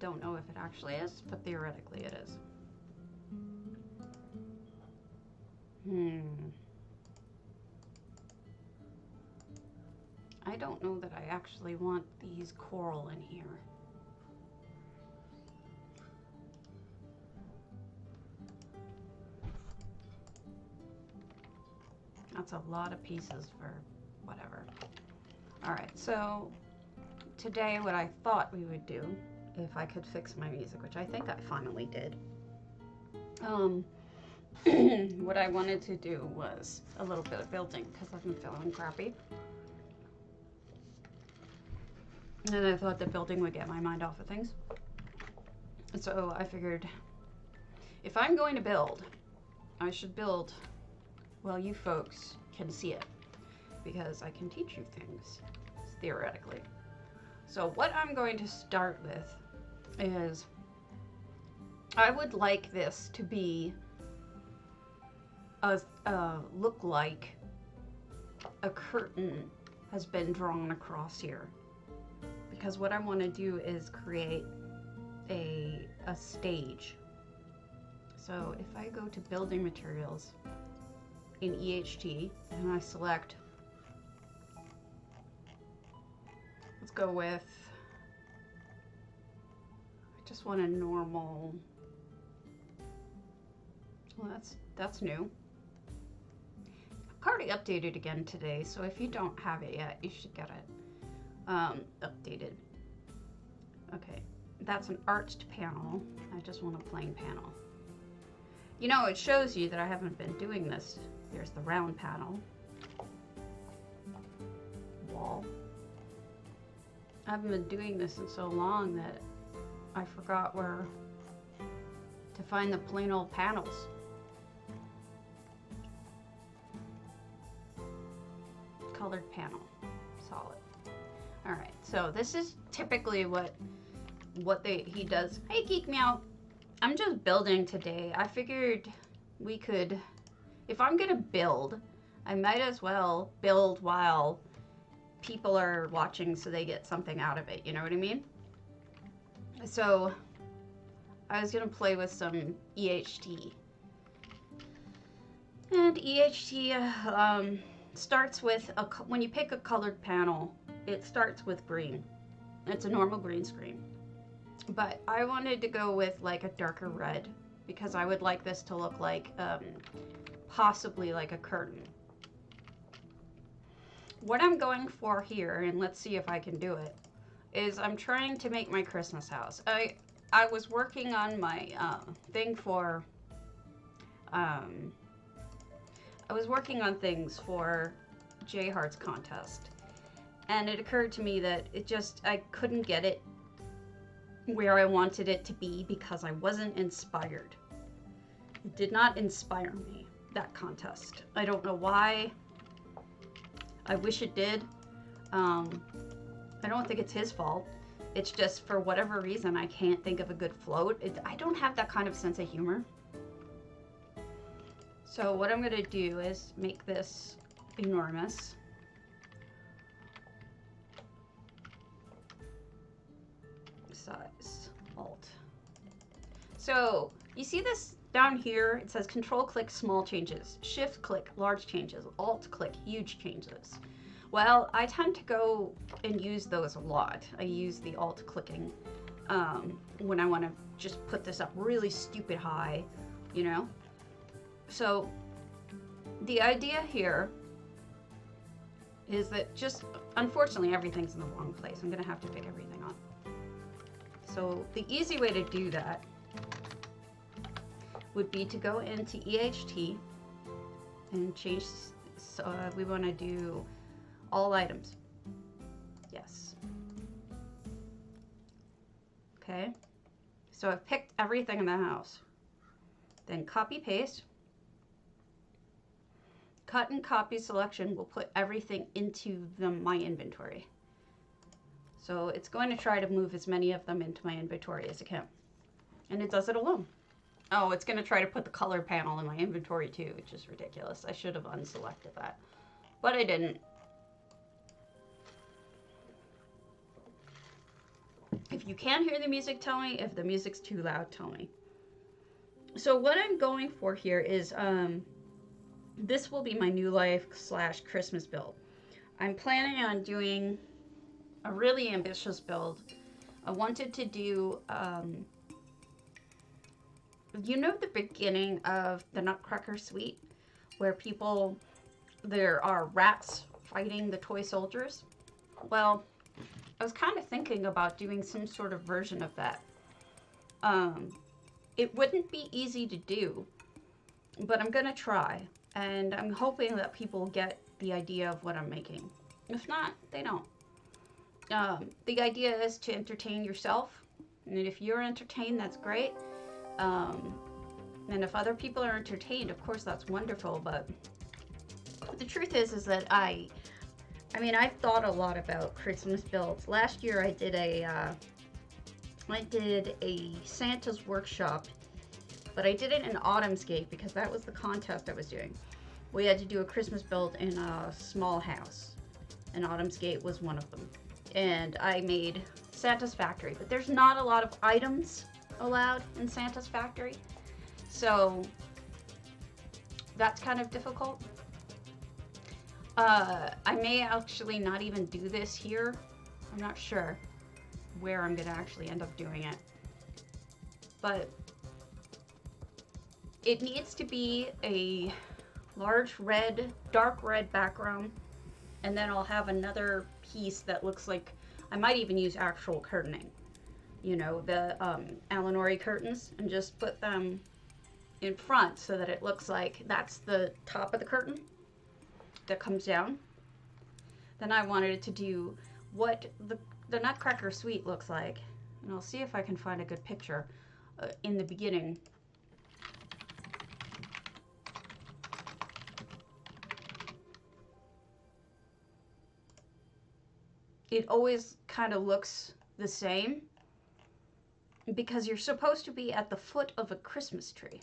don't know if it actually is, but theoretically it is. I don't know that I actually want these coral in here. That's a lot of pieces for whatever. All right, so today what I thought we would do, if I could fix my music, which I think I finally did, what I wanted to do was a little bit of building because I've been feeling crappy. And I thought that building would get my mind off of things. So I figured if I'm going to build, I should build well you folks can see it, because I can teach you things theoretically. So what I'm going to start with is I would like this to be look like a curtain has been drawn across here, because what I want to do is create a stage. So if I go to building materials in EHT and I select, let's go with, I just want a normal, well that's new. I've already updated again today, so if you don't have it yet, you should get it updated. Okay, that's an arched panel. I just want a plain panel. You know, it shows you that I haven't been doing this. Here's the round panel. Wall. I haven't been doing this in so long that I forgot where to find the plain old panels. Colored panel. Solid. Alright, so this is typically what he does. Hey, Geek Meow. I'm just building today. I figured we could, if I'm gonna build, I might as well build while people are watching so they get something out of it, you know what I mean? So I was gonna play with some EHT. And EHT starts with, when you pick a colored panel, it starts with green. It's a normal green screen. But I wanted to go with like a darker red because I would like this to look like possibly like a curtain. What I'm going for here, and let's see if I can do it, is I'm trying to make my Christmas house. I was working on my thing for I was working on things for J Hearts contest, and it occurred to me that I couldn't get it where I wanted it to be because I wasn't inspired. It did not inspire me, that contest. I don't know why. I wish it did. I don't think it's his fault. It's just for whatever reason I can't think of a good float. I don't have that kind of sense of humor. So what I'm gonna do is make this enormous. Size, Alt. So you see this down here? It says Control click small changes, Shift click large changes, Alt click huge changes. Well, I tend to go and use those a lot. I use the Alt clicking when I want to just put this up really stupid high, you know? So the idea here is that just, unfortunately, everything's in the wrong place. I'm gonna have to pick everything up. So the easy way to do that would be to go into EHT and change, we want to do all items. Yes. Okay. So I've picked everything in the house. Then copy paste. Cut and copy selection will put everything into my inventory. So it's going to try to move as many of them into my inventory as it can. And it does it alone. Oh, it's going to try to put the color panel in my inventory too, which is ridiculous. I should have unselected that, but I didn't. If you can hear the music, tell me. If the music's too loud, tell me. So what I'm going for here is, this will be my New Life / Christmas build. I'm planning on doing a really ambitious build. I wanted to do, you know, the beginning of the Nutcracker Suite, where there are rats fighting the toy soldiers? Well, I was kind of thinking about doing some sort of version of that. It wouldn't be easy to do, but I'm gonna try, and I'm hoping that people get the idea of what I'm making. If not, they don't. The idea is to entertain yourself, and if you're entertained, that's great. And if other people are entertained, of course, that's wonderful. But the truth is that I mean, I've thought a lot about Christmas builds. Last year, I did a Santa's workshop, but I did it in Autumnscape because that was the contest I was doing. We had to do a Christmas build in a small house, and Autumnscape was one of them. And I made Santa's factory, but there's not a lot of items allowed in Santa's factory, so that's kind of difficult. I may actually not even do this here. I'm not sure where I'm gonna actually end up doing it, but it needs to be a large red, dark red background, and then I'll have another piece that looks like, I might even use actual curtaining, you know, the Alanori curtains, and just put them in front so that it looks like that's the top of the curtain that comes down. Then I wanted it to do what the Nutcracker Suite looks like, and I'll see if I can find a good picture in the beginning. It always kind of looks the same because you're supposed to be at the foot of a Christmas tree.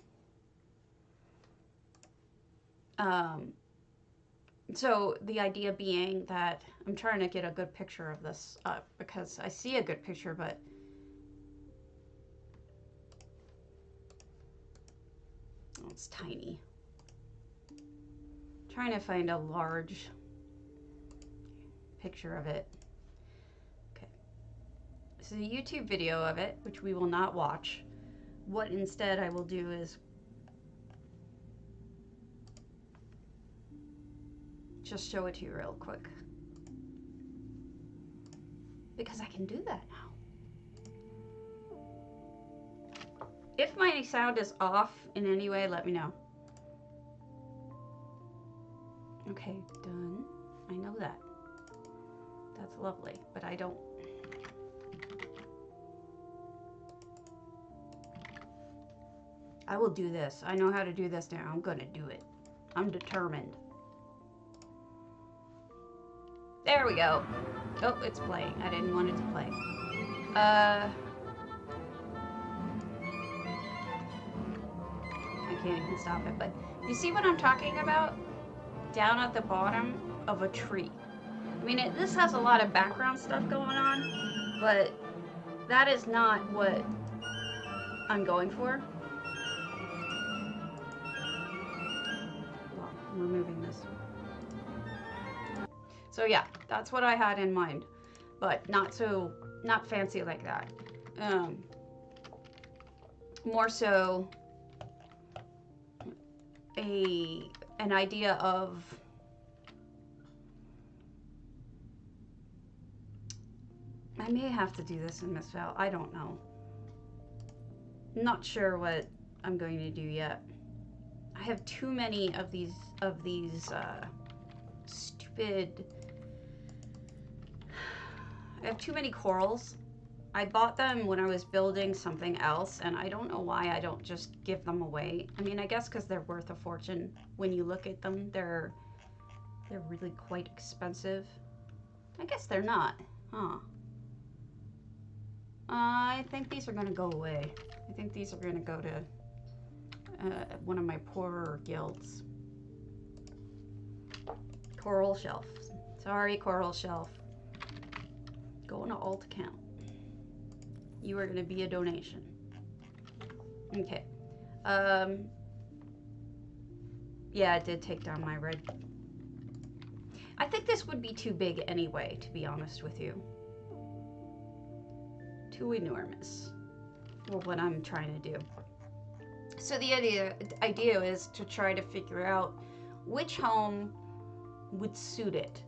So the idea being that I'm trying to get a good picture of this because I see a good picture, but oh, it's tiny. I'm trying to find a large picture of it. Okay. This is a YouTube video of it, which we will not watch. What instead I will do is just show it to you real quick, because I can do that now. If my sound is off in any way, let me know. Okay, done. I know that. That's lovely, but I don't. I will do this. I know how to do this now. I'm gonna do it. I'm determined. There we go. Oh, it's playing. I didn't want it to play. I can't even stop it, but you see what I'm talking about? Down at the bottom of a tree. I mean, this has a lot of background stuff going on, but that is not what I'm going for. Well, I'm removing this. So yeah, that's what I had in mind, but not fancy like that. More so an idea of I may have to do this in Miss Val. I don't know. Not sure what I'm going to do yet. I have too many of these stupid. I have too many corals. I bought them when I was building something else, and I don't know why I don't just give them away. I mean, I guess because they're worth a fortune. When you look at them, they're really quite expensive. I guess they're not, huh? I think these are gonna go away. I think these are gonna go to one of my poorer guilds. Coral shelf. Sorry, coral shelf. Going to alt account. You are going to be a donation. Okay. Yeah, it did take down my red. I think this would be too big anyway, to be honest with you. Too enormous for what I'm trying to do. So the idea is to try to figure out which home would suit it.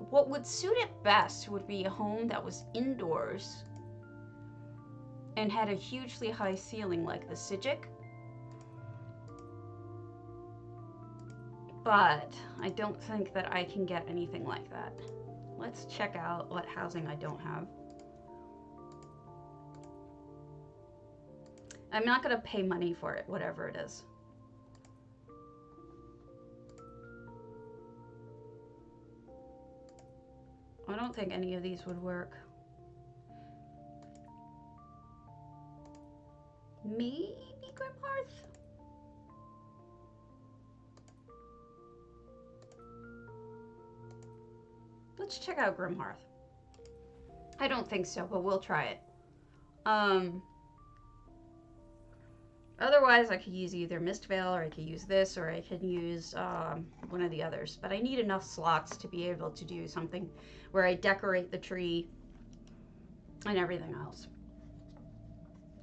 What would suit it best would be a home that was indoors and had a hugely high ceiling like the Sijic. But I don't think that I can get anything like that. Let's check out what housing I don't have. I'm not going to pay money for it, whatever it is. I don't think any of these would work. Maybe Grimhearth? Let's check out Grimhearth. I don't think so, but we'll try it. Otherwise, I could use either Mistvale, or I could use this, or I could use one of the others. But I need enough slots to be able to do something where I decorate the tree and everything else.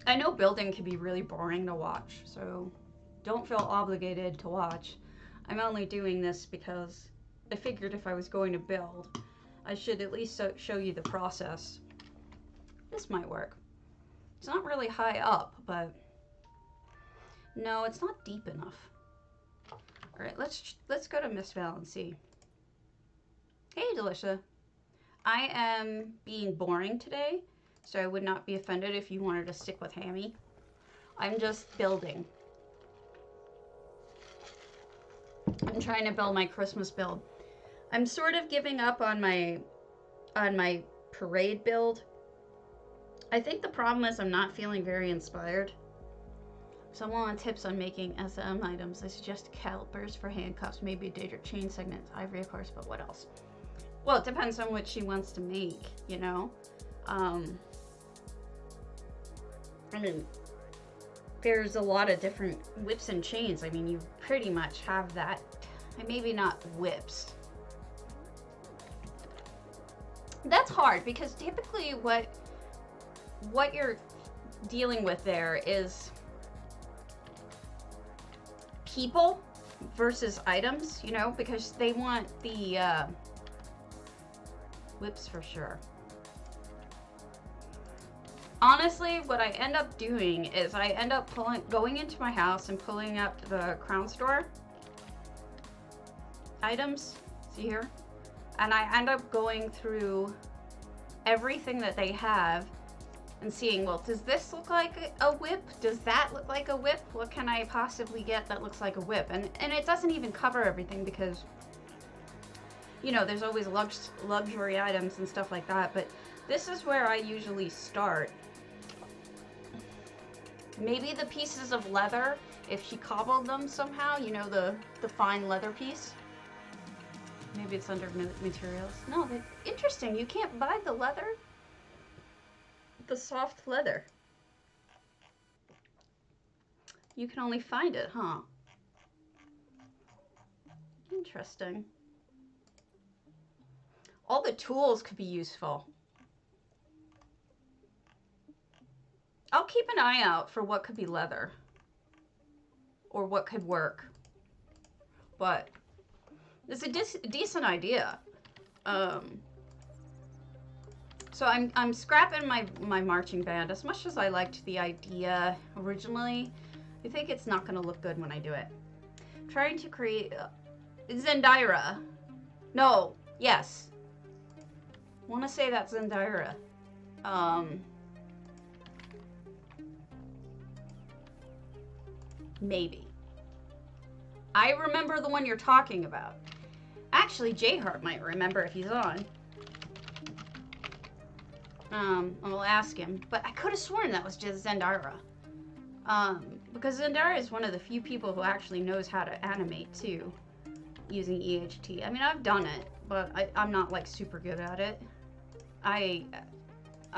I know building can be really boring to watch, so don't feel obligated to watch. I'm only doing this because I figured if I was going to build, I should at least show you the process. This might work. It's not really high up, but no, it's not deep enough. All right, let's go to Mistvale and see. Hey, Delicia. I am being boring today, so I would not be offended if you wanted to stick with Hammy. I'm just building. I'm trying to build my Christmas build. I'm sort of giving up on my parade build. I think the problem is I'm not feeling very inspired. Someone wants tips on making SM items. I suggest calipers for handcuffs, maybe a daedric chain segments, ivory of course, but what else? Well, it depends on what she wants to make, you know? I mean, there's a lot of different whips and chains. I mean, you pretty much have that. And maybe not whips. That's hard because typically what you're dealing with there is people versus items, you know, because they want the whips for sure. Honestly, what I end up doing is I end up going into my house and pulling up the Crown Store items, see here? And I end up going through everything that they have and seeing, well, does this look like a whip? Does that look like a whip? What can I possibly get that looks like a whip? And it doesn't even cover everything because, you know, there's always luxury items and stuff like that, but this is where I usually start. Maybe the pieces of leather, if she cobbled them somehow, you know, the fine leather piece. Maybe it's under materials. No, interesting. You can't buy the leather? The soft leather. You can only find it, huh? Interesting. All the tools could be useful. I'll keep an eye out for what could be leather. Or what could work. But it's a decent idea. So I'm scrapping my marching band. As much as I liked the idea originally, I think it's not going to look good when I do it. Trying to create Zendira. No, yes. I want to say that's Zendira. Maybe. I remember the one you're talking about. Actually, J-Heart might remember if he's on. I'll ask him. But I could have sworn that was just Zendira. Because Zendira is one of the few people who actually knows how to animate, too. Using EHT. I mean, I've done it, but I'm not, like, super good at it.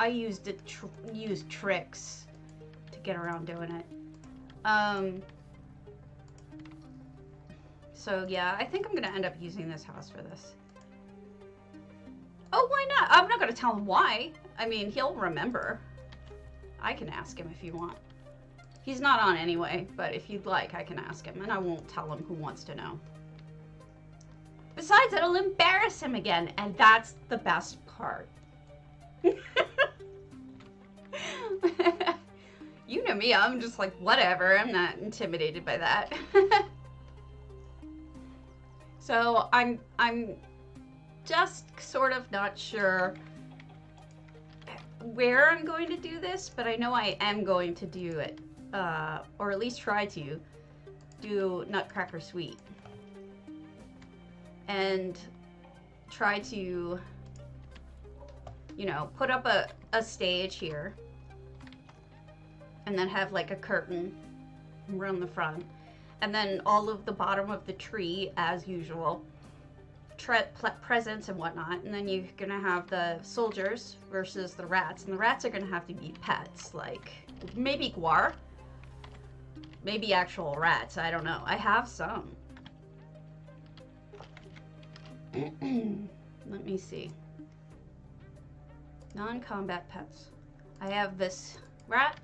used tricks to get around doing it. So yeah, I think I'm gonna end up using this house for this. Oh, why not? I'm not gonna tell him why. I mean, he'll remember. I can ask him if you want. He's not on anyway, but if you'd like, I can ask him, and I won't tell him who wants to know. Besides, it'll embarrass him again, and that's the best part. You know me, I'm just like, whatever, I'm not intimidated by that. So I'm just sort of not sure where I'm going to do this, but I know I am going to do it, or at least try to do Nutcracker Suite. And try to, you know, put up a stage here. And then have like a curtain around the front. And then all of the bottom of the tree, as usual. Presents and whatnot. And then you're going to have the soldiers versus the rats. And the rats are going to have to be pets. Like, maybe guar. Maybe actual rats. I don't know. I have some. Let me see. Non-combat pets. I have this rat.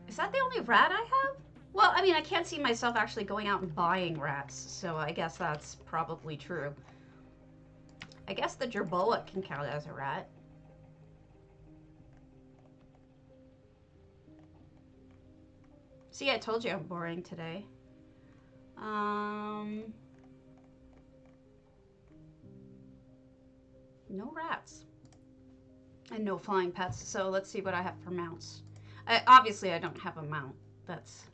Is that the only rat I have? Well, I mean, I can't see myself actually going out and buying rats, so I guess that's probably true. I guess the jerboa can count as a rat. See, I told you I'm boring today. No rats. And no flying pets, so let's see what I have for mounts. Obviously, I don't have a mount. That's...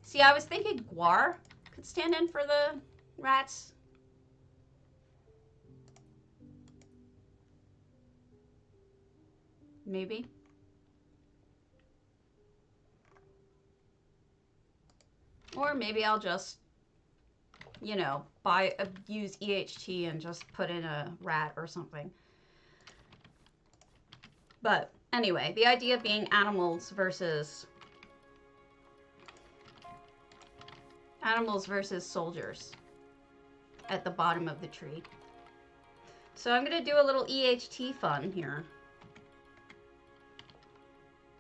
See, I was thinking guar could stand in for the rats. Maybe. Or maybe I'll just, you know, use EHT and just put in a rat or something. But anyway, the idea being animals versus soldiers at the bottom of the tree. So I'm going to do a little EHT fun here.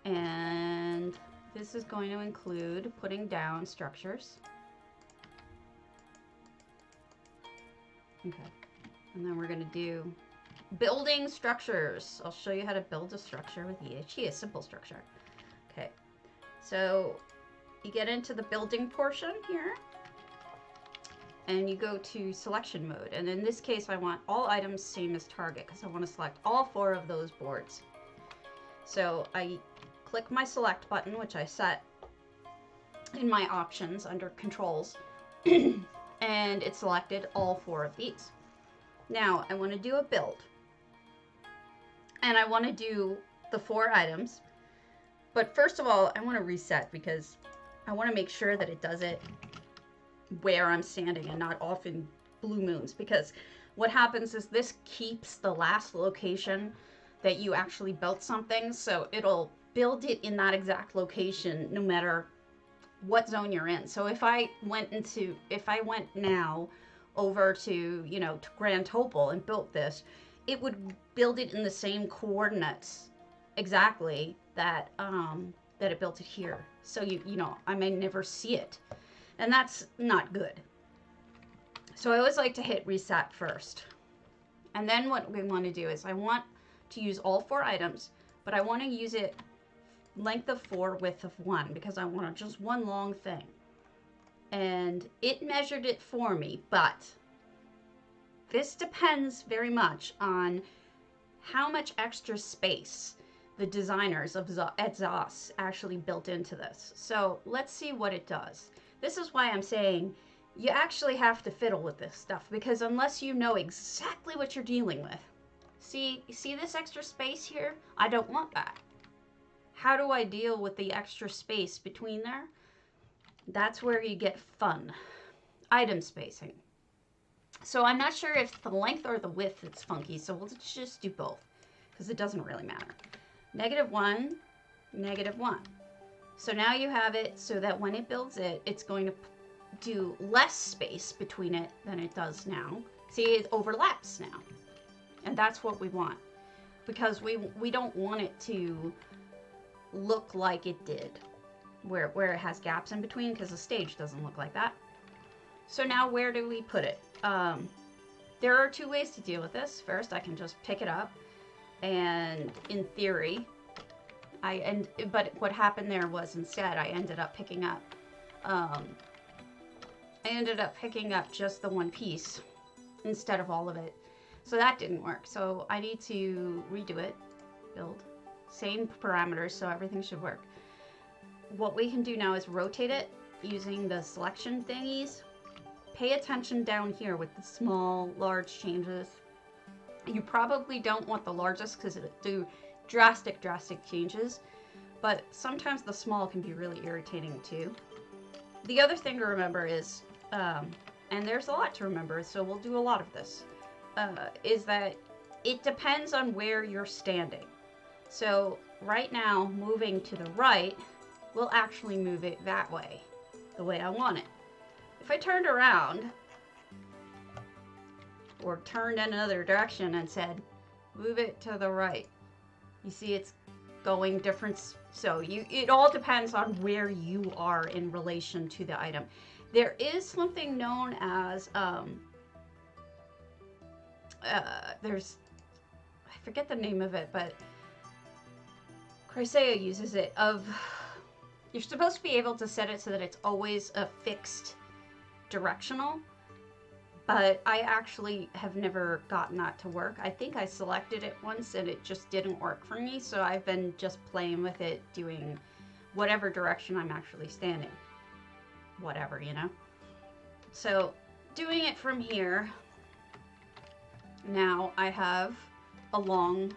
And this is going to include putting down structures. Okay. And then we're going to do building structures. I'll show you how to build a structure with EHT, a simple structure. Okay. So you get into the building portion here. And you go to selection mode. And in this case, I want all items same as target because I want to select all 4 of those boards. So I click my select button, which I set in my options under controls, and it selected all 4 of these. Now I want to do a build, and I want to do the 4 items, but first of all I want to reset because I want to make sure that it does it where I'm standing and not off in blue moons, because what happens is this keeps the last location that you actually built something, so it'll build it in that exact location no matter what zone you're in. So if I went now over to, you know, to Grand Topol and built this, it would build it in the same coordinates exactly that that it built it here. So you know, I may never see it, and that's not good. So I always like to hit reset first, and then what we want to do is I want to use all 4 items, but I want to use it length of 4, width of 1, because I want just one long thing. And it measured it for me, but this depends very much on how much extra space the designers of at ZOS actually built into this. So let's see what it does. This is why I'm saying you actually have to fiddle with this stuff, because unless you know exactly what you're dealing with. See this extra space here? I don't want that. How do I deal with the extra space between there? That's where you get fun. Item spacing. So I'm not sure if the length or the width is funky, so we'll just do both because it doesn't really matter. -1, -1. So now you have it so that when it builds it, it's going to do less space between it than it does now. See, it overlaps now. And that's what we want, because we don't want it to look like it did, where it has gaps in between, because the stage doesn't look like that. So now where do we put it? There are two ways to deal with this. First, I can just pick it up, and in theory, but what happened there was instead I ended up picking up just the one piece instead of all of it. So that didn't work. So I need to redo it, build, same parameters, so everything should work. What we can do now is rotate it using the selection thingies. Pay attention down here with the small, large changes. You probably don't want the largest because it'll do drastic changes, but sometimes the small can be really irritating too. The other thing to remember is, and there's a lot to remember, so we'll do a lot of this, is that it depends on where you're standing. So right now, moving to the right will actually move it that way, the way I want it. If I turned around, or turned in another direction and said, move it to the right, you see it's going different. So it all depends on where you are in relation to the item. There is something known as, there's, I forget the name of it, but Chrysaea uses it, you're supposed to be able to set it so that it's always a fixed directional, but I actually have never gotten that to work. I think I selected it once and it just didn't work for me, so I've been just playing with it, doing whatever direction I'm actually standing. Whatever, you know? So, doing it from here, now I have a long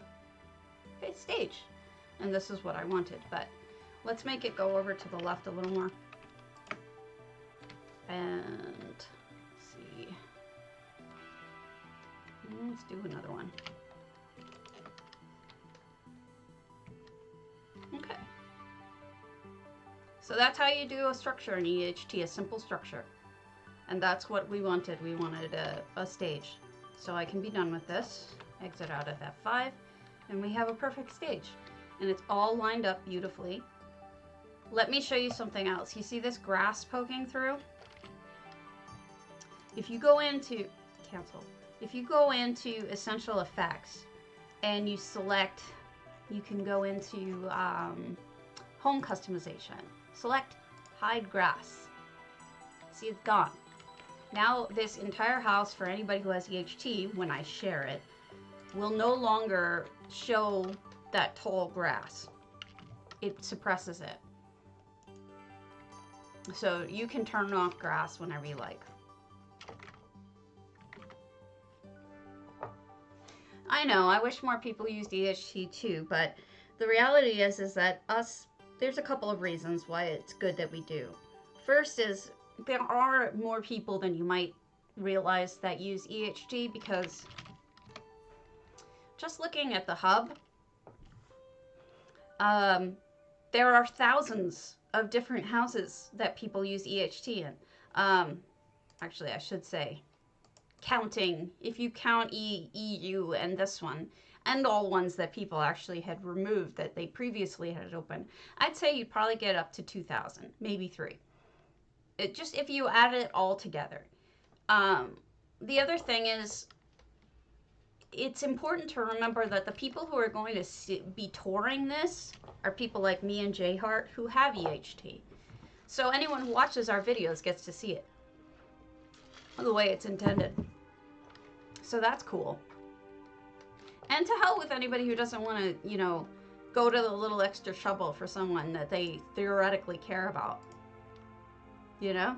stage, and this is what I wanted, but let's make it go over to the left a little more. And see. Let's do another one. Okay. So that's how you do a structure in EHT, a simple structure. And that's what we wanted. We wanted a stage. So I can be done with this, exit out of F5, and we have a perfect stage. And it's all lined up beautifully. Let me show you something else. You see this grass poking through? If you go into, if you go into Essential Effects and you select, you can go into Home Customization. Select Hide Grass. See, it's gone. Now this entire house, for anybody who has EHT, when I share it, will no longer show that tall grass. It suppresses it. So you can turn off grass whenever you like. I know, I wish more people used EHT too, but the reality is that there's a couple of reasons why it's good that we do. First is, there are more people than you might realize that use EHT, because just looking at the hub, there are thousands of different houses that people use EHT in. Actually, I should say, counting, if you count EU and this one, and all ones that people actually had removed that they previously had open, I'd say you'd probably get up to 2,000, maybe 3. Just if you add it all together. The other thing is, it's important to remember that the people who are going to be touring this are people like me and Jay Hart who have EHT. So anyone who watches our videos gets to see it the way it's intended. So that's cool. And to hell with anybody who doesn't want to, you know, go to the little extra trouble for someone that they theoretically care about. You know?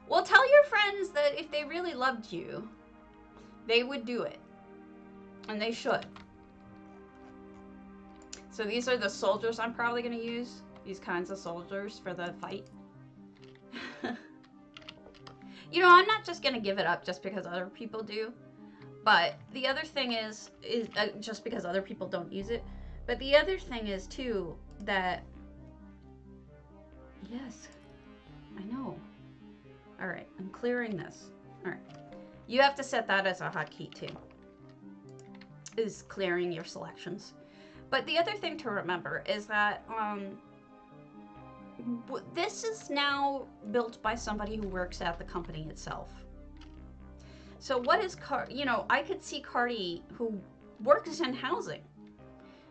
Well, tell your friends that if they really loved you, they would do it. And they should. So these are the soldiers I'm probably going to use. These kinds of soldiers for the fight. You know, I'm not just going to give it up just because other people do. But the other thing is just because other people don't use it. But the other thing is, too, that... Yes, I know. All right, I'm clearing this. All right. You have to set that as a hotkey, too. Is clearing your selections. But the other thing to remember is that this is now built by somebody who works at the company itself. So what is I could see Cardi, who works in housing,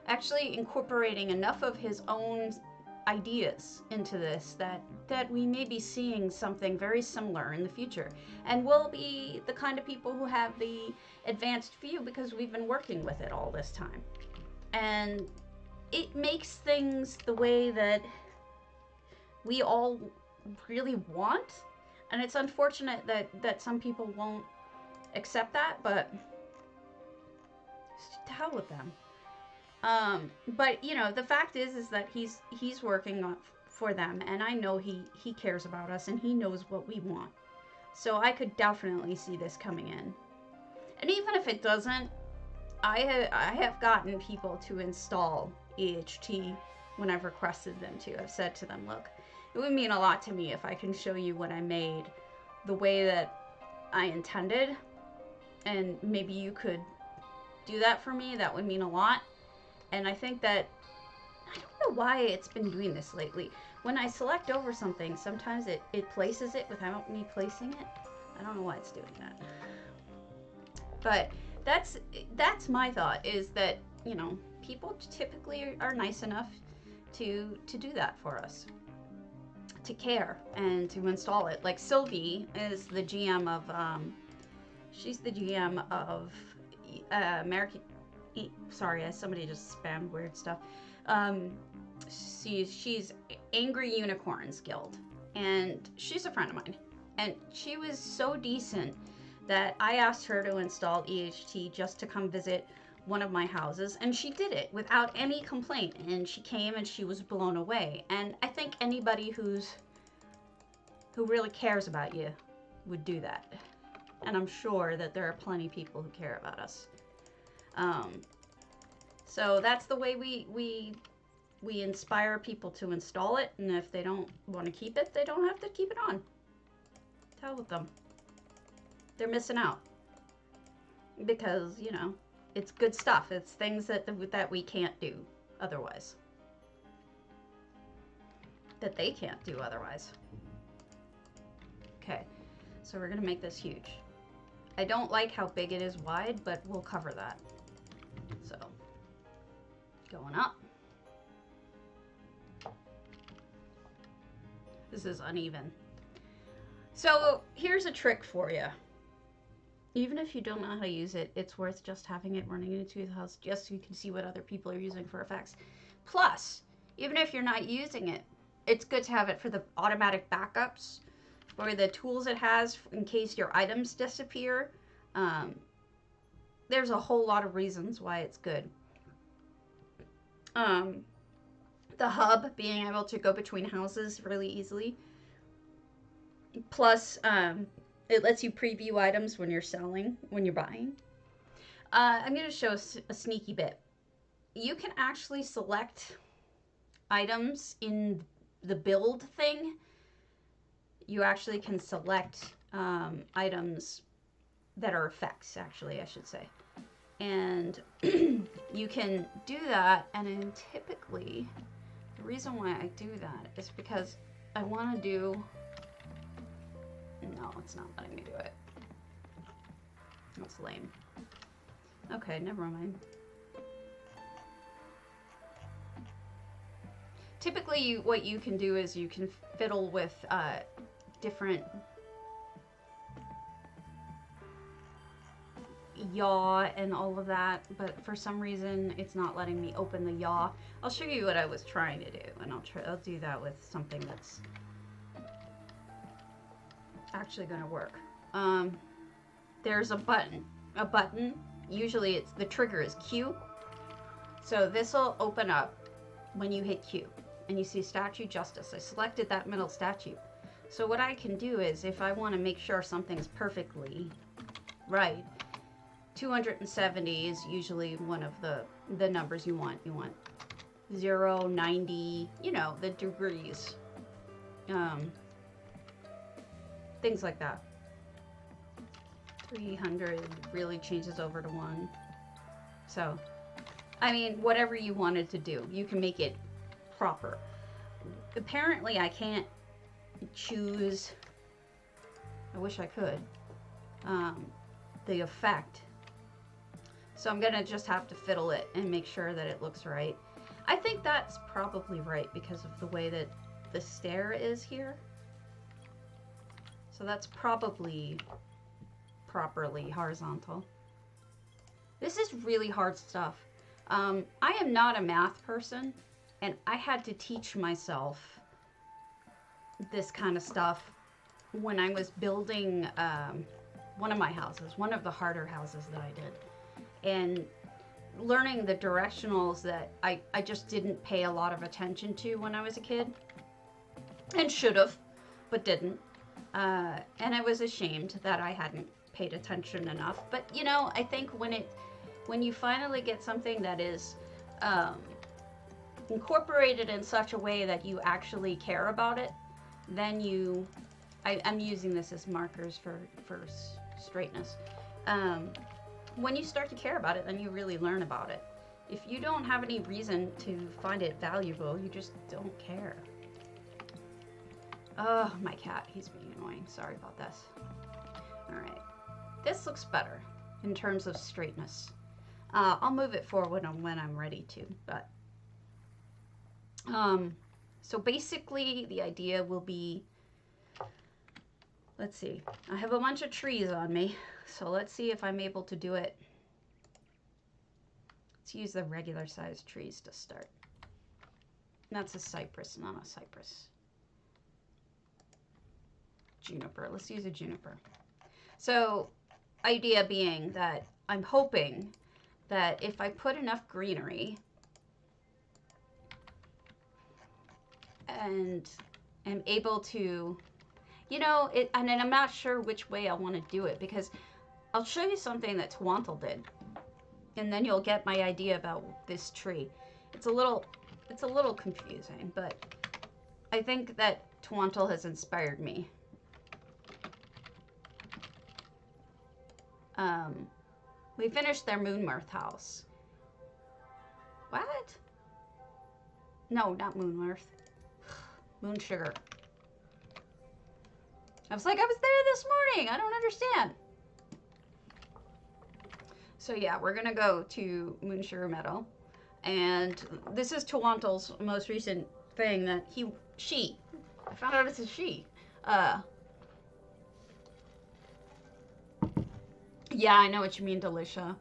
actually incorporating enough of his own ideas into this that we may be seeing something very similar in the future, and we'll be the kind of people who have the advanced view because we've been working with it all this time, and it makes things the way that we all really want. And it's unfortunate that some people won't accept that, but to hell with them. But the fact is that he's working for them, and I know he cares about us, and he knows what we want. So I could definitely see this coming in. And even if it doesn't, I have gotten people to install EHT when I've requested them to. I've said to them, look, it would mean a lot to me if I can show you what I made the way that I intended, and maybe you could do that for me. That would mean a lot. And I think that, I don't know why it's been doing this lately. When I select over something, sometimes it places it without me placing it. I don't know why it's doing that. But that's my thought, is that, people typically are nice enough to do that for us. To care and to install it. Like Sylvie is the GM of, she's the GM of American... Sorry, somebody just spammed weird stuff. She's Angry Unicorns Guild, and she's a friend of mine. And she was so decent that I asked her to install EHT just to come visit one of my houses, and she did it without any complaint. And she came and she was blown away. And I think anybody who really cares about you would do that. And I'm sure that there are plenty of people who care about us. So that's the way we inspire people to install it, and if they don't want to keep it, they don't have to keep it on. Hell with them. They're missing out. Because, it's good stuff. It's things that we can't do otherwise. That they can't do otherwise. Okay, so we're going to make this huge. I don't like how big it is wide, but we'll cover that. So, going up. This is uneven. So, here's a trick for you. Even if you don't know how to use it, it's worth just having it running into the house just so you can see what other people are using for effects. Plus, even if you're not using it, it's good to have it for the automatic backups or the tools it has in case your items disappear. There's a whole lot of reasons why it's good. The hub, being able to go between houses really easily. Plus, it lets you preview items when you're selling, when you're buying. I'm going to show a sneaky bit. You can actually select items in the build thing. You actually can select items that are effects, actually, I should say. And you can do that, and then typically, the reason why I do that is because I want to do... No, it's not letting me do it. That's lame. Okay, never mind. Typically, what you can do is you can fiddle with different yaw and all of that, but for some reason it's not letting me open the yaw. I'll show you what I was trying to do, and I'll do that with something that's actually going to work. There's a button. Usually it's the trigger is Q. So this will open up when you hit Q, and you see statue justice. I selected that middle statue. So what I can do is, if I want to make sure something's perfectly right, 270 is usually one of the numbers you want. You want 0, 90, you know, the degrees. Things like that. 300 really changes over to 1. So, I mean, whatever you wanted to do, you can make it proper. Apparently, I can't choose, I wish I could, the effect. So I'm gonna just have to fiddle it and make sure that it looks right. I think that's probably right because of the way that the stair is here. So that's probably properly horizontal. This is really hard stuff. I am not a math person, and I had to teach myself this kind of stuff when I was building one of my houses, one of the harder houses that I did. And learning the directionals that I just didn't pay a lot of attention to when I was a kid. And should have, but didn't. And I was ashamed that I hadn't paid attention enough. But, you know, I think when you finally get something that is incorporated in such a way that you actually care about it, then I'm using this as markers for straightness. When you start to care about it, then you really learn about it. If you don't have any reason to find it valuable, you just don't care. Oh, my cat, he's being annoying. Sorry about this. All right, this looks better in terms of straightness. I'll move it forward when I'm ready to, but so basically the idea will be, let's see, I have a bunch of trees on me, so let's see if I'm able to do it. Let's use the regular sized trees to start. That's a cypress, not a cypress. Juniper, let's use a juniper. So, idea being that I'm hoping that if I put enough greenery and am able to, you know, and then I'm not sure which way I want to do it, because I'll show you something that Twantle did, and then you'll get my idea about this tree. It's a little confusing, but I think that Twantle has inspired me. We finished their Moonmirth house. What? No, not Moonmirth. Moon Sugar. I was like, I was there this morning. I don't understand. So yeah, we're gonna go to Moon Sugar Meadow, and this is Twantle's most recent thing that I found out it's a she. Yeah, I know what you mean, Delisha.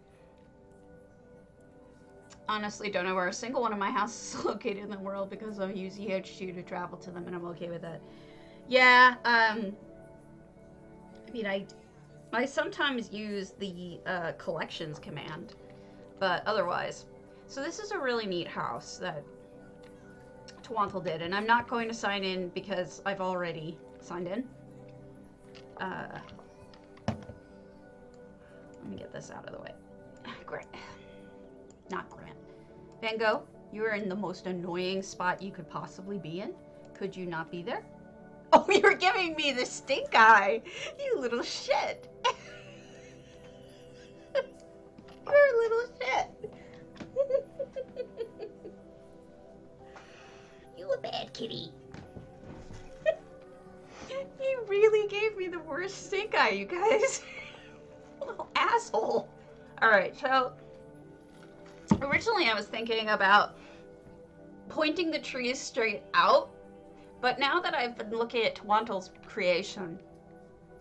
Honestly, don't know where a single one of my houses is located in the world because I use EH2 to travel to them, and I'm okay with that. Yeah, I mean, I sometimes use the collections command, but otherwise. So this is a really neat house that Twantle did, and I'm not going to sign in because I've already signed in. Let me get this out of the way. Grant. Not Grant. Van Gogh, you are in the most annoying spot you could possibly be in. Could you not be there? Oh, you're giving me the stink eye. You little shit. You're a little shit. You a bad kitty. He really gave me the worst stink eye, you guys. Little asshole. Alright, so originally I was thinking about pointing the trees straight out, but now that I've been looking at Twantle's creation,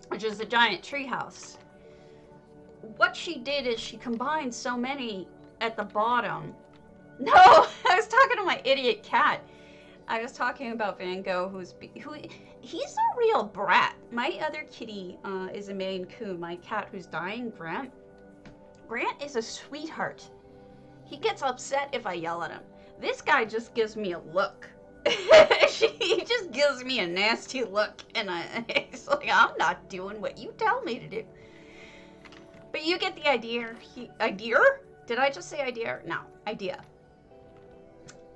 which is a giant tree house, what she did is she combined so many at the bottom. No, I was talking to my idiot cat. I was talking about Van Gogh, he's a real brat. My other kitty is a Maine Coon. My cat who's dying, Grant. Grant is a sweetheart. He gets upset if I yell at him. This guy just gives me a look. He just gives me a nasty look, and it's like, I'm not doing what you tell me to do. But you get the idea. Idea? Did I just say idea? No, idea.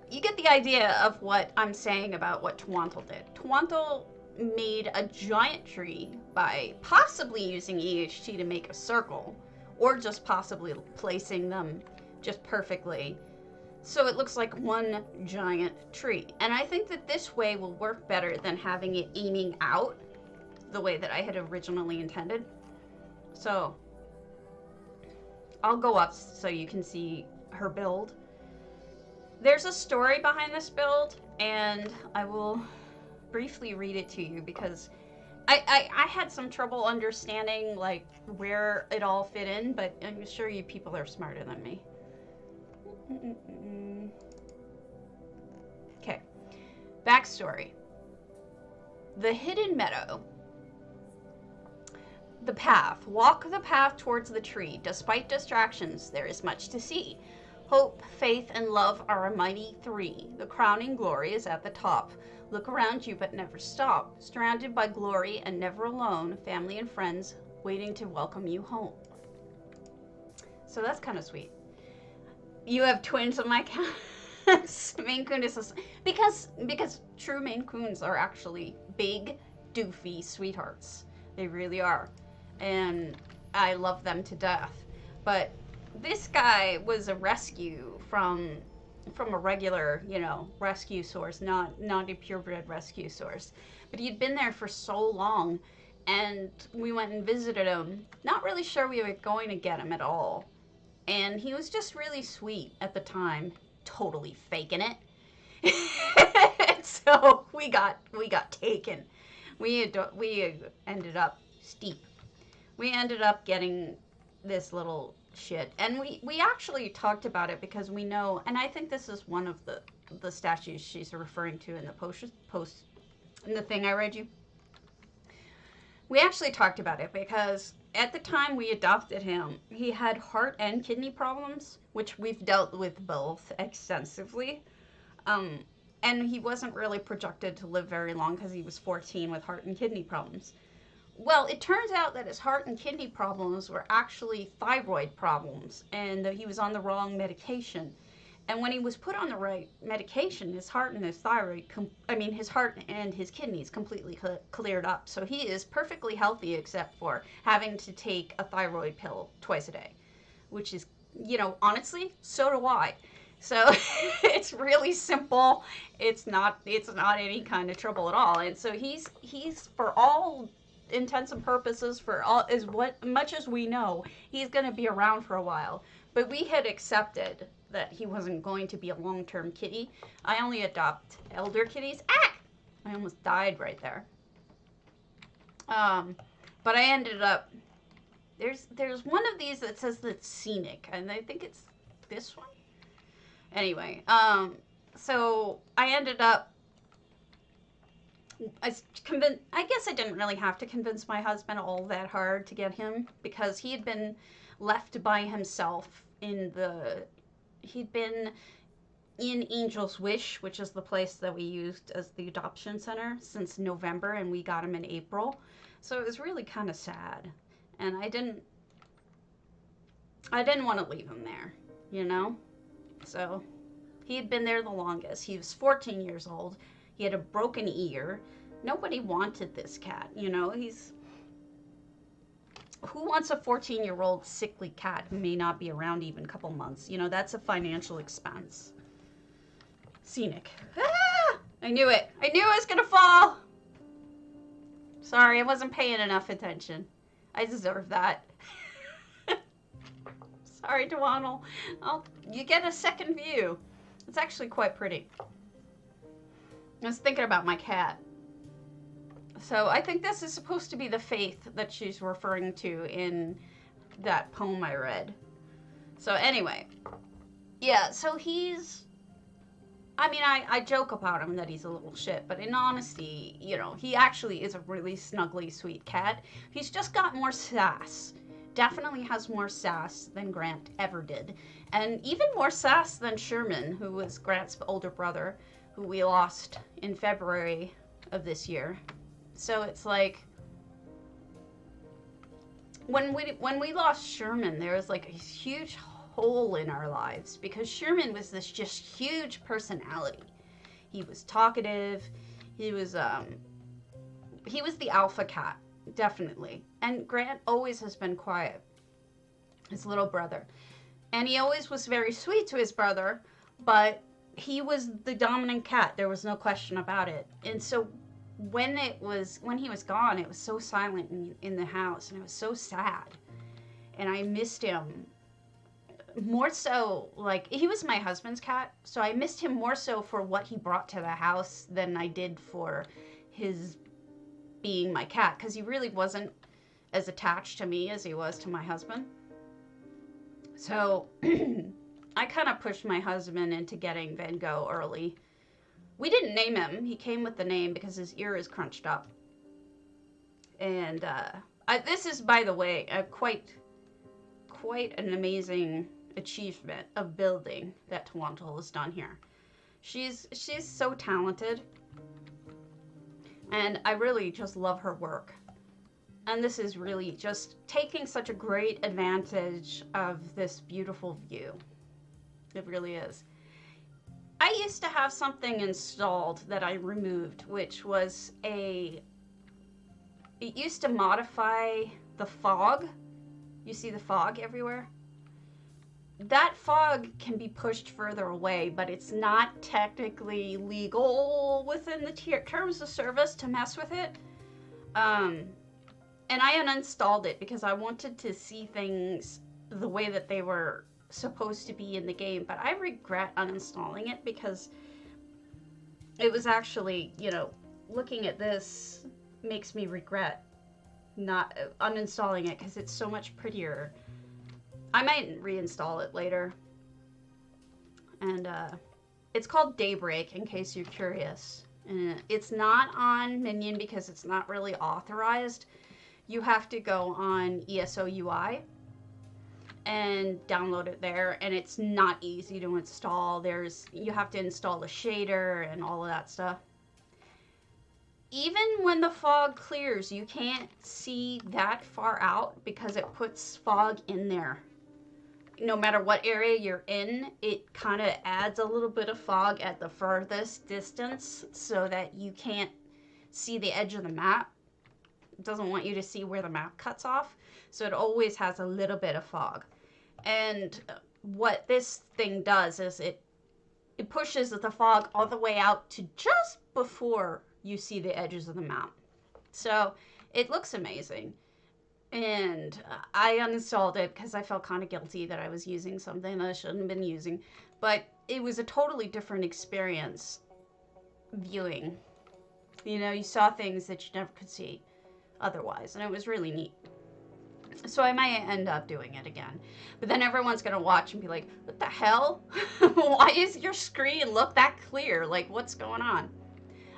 You get the idea of what I'm saying about what Twantl did. Twantl made a giant tree by possibly using EHT to make a circle, or just possibly placing them just perfectly, so it looks like one giant tree. And I think that this way will work better than having it aiming out the way that I had originally intended. So I'll go up so you can see her build. There's a story behind this build, and I will briefly read it to you because I had some trouble understanding like where it all fit in, but I'm sure you people are smarter than me. Okay. Backstory. The hidden meadow. The path. Walk the path towards the tree. Despite distractions, there is much to see. Hope, faith, and love are a mighty three. The crowning glory is at the top. Look around you, but never stop. Surrounded by glory and never alone, family and friends waiting to welcome you home. So that's kind of sweet. You have twins of my cats. Maine Coon is because true Maine Coons are actually big, doofy sweethearts. They really are, and I love them to death. But this guy was a rescue from a regular, rescue source, not a purebred rescue source. But he'd been there for so long, and we went and visited him. Not really sure we were going to get him at all. And he was just really sweet at the time, totally faking it. So we got taken. We ended up We ended up getting this little shit, and we actually talked about it because we know, and I think this is one of the statues she's referring to in the post in the thing I read you. We actually talked about it because at the time we adopted him, he had heart and kidney problems, which we've dealt with both extensively. And he wasn't really projected to live very long because he was 14 with heart and kidney problems. Well, it turns out that his heart and kidney problems were actually thyroid problems, and that he was on the wrong medication. And when he was put on the right medication, his heart and his his heart and his kidneys completely cleared up. So he is perfectly healthy except for having to take a thyroid pill twice a day, which is, honestly, so do I. So it's really simple. It's not any kind of trouble at all. And so he's for all intents and purposes, much as we know, he's going to be around for a while. But we had accepted that he wasn't going to be a long-term kitty. I only adopt elder kitties. Ah! I almost died right there. But I ended up, there's one of these that says that's scenic, and I think it's this one. Anyway, so I ended up, I guess I didn't really have to convince my husband all that hard to get him, because he had been left by himself he'd been in Angel's Wish, which is the place that we used as the adoption center, since November, and we got him in April. So it was really kind of sad, and I didn't want to leave him there, So he had been there the longest. He was 14 years old. He had a broken ear. Nobody wanted this cat, Who wants a 14-year-old sickly cat who may not be around even a couple months? That's a financial expense. Scenic. Ah! I knew it. I knew I was going to fall. Sorry, I wasn't paying enough attention. I deserve that. Sorry, Dwanel. You get a second view. It's actually quite pretty. I was thinking about my cat. So I think this is supposed to be the faith that she's referring to in that poem I read. So anyway, yeah, so I joke about him that he's a little shit, but in honesty, he actually is a really snuggly, sweet cat. He's just got more sass. Definitely has more sass than Grant ever did. And even more sass than Sherman, who was Grant's older brother, who we lost in February of this year. So it's like, when we lost Sherman, there was like a huge hole in our lives because Sherman was this just huge personality. He was talkative. He was the alpha cat, definitely. And Grant always has been quiet, his little brother. And he always was very sweet to his brother, but he was the dominant cat. There was no question about it. And so when he was gone, it was so silent in the house, and it was so sad. And I missed him more so, like, he was my husband's cat, so I missed him more so for what he brought to the house than I did for his being my cat, because he really wasn't as attached to me as he was to my husband. So I kind of pushed my husband into getting Van Gogh early. We didn't name him. He came with the name because his ear is crunched up. And this is, by the way, quite an amazing achievement of building that Tawantl has done here. She's so talented, and I really just love her work. And this is really just taking such a great advantage of this beautiful view. It really is. I used to have something installed that I removed, which was it used to modify the fog. You see the fog everywhere? That fog can be pushed further away, but it's not technically legal within the terms of service to mess with it. And I uninstalled it because I wanted to see things the way that they were supposed to be in the game, but I regret uninstalling it because it was actually, looking at this makes me regret not uninstalling it because it's so much prettier. I might reinstall it later. And it's called Daybreak, in case you're curious. And it's not on Minion because it's not really authorized. You have to go on ESO UI and download it there, and it's not easy to install. You have to install a shader and all of that stuff. Even when the fog clears, you can't see that far out because it puts fog in there. No matter what area you're in, it kind of adds a little bit of fog at the furthest distance so that you can't see the edge of the map. It doesn't want you to see where the map cuts off, so it always has a little bit of fog. And what this thing does is it pushes the fog all the way out to just before you see the edges of the map. So it looks amazing. And I uninstalled it because I felt kind of guilty that I was using something that I shouldn't have been using. But it was a totally different experience viewing. You saw things that you never could see otherwise, and it was really neat. So I might end up doing it again. But then everyone's going to watch and be like, what the hell? Why is your screen look that clear? Like, what's going on?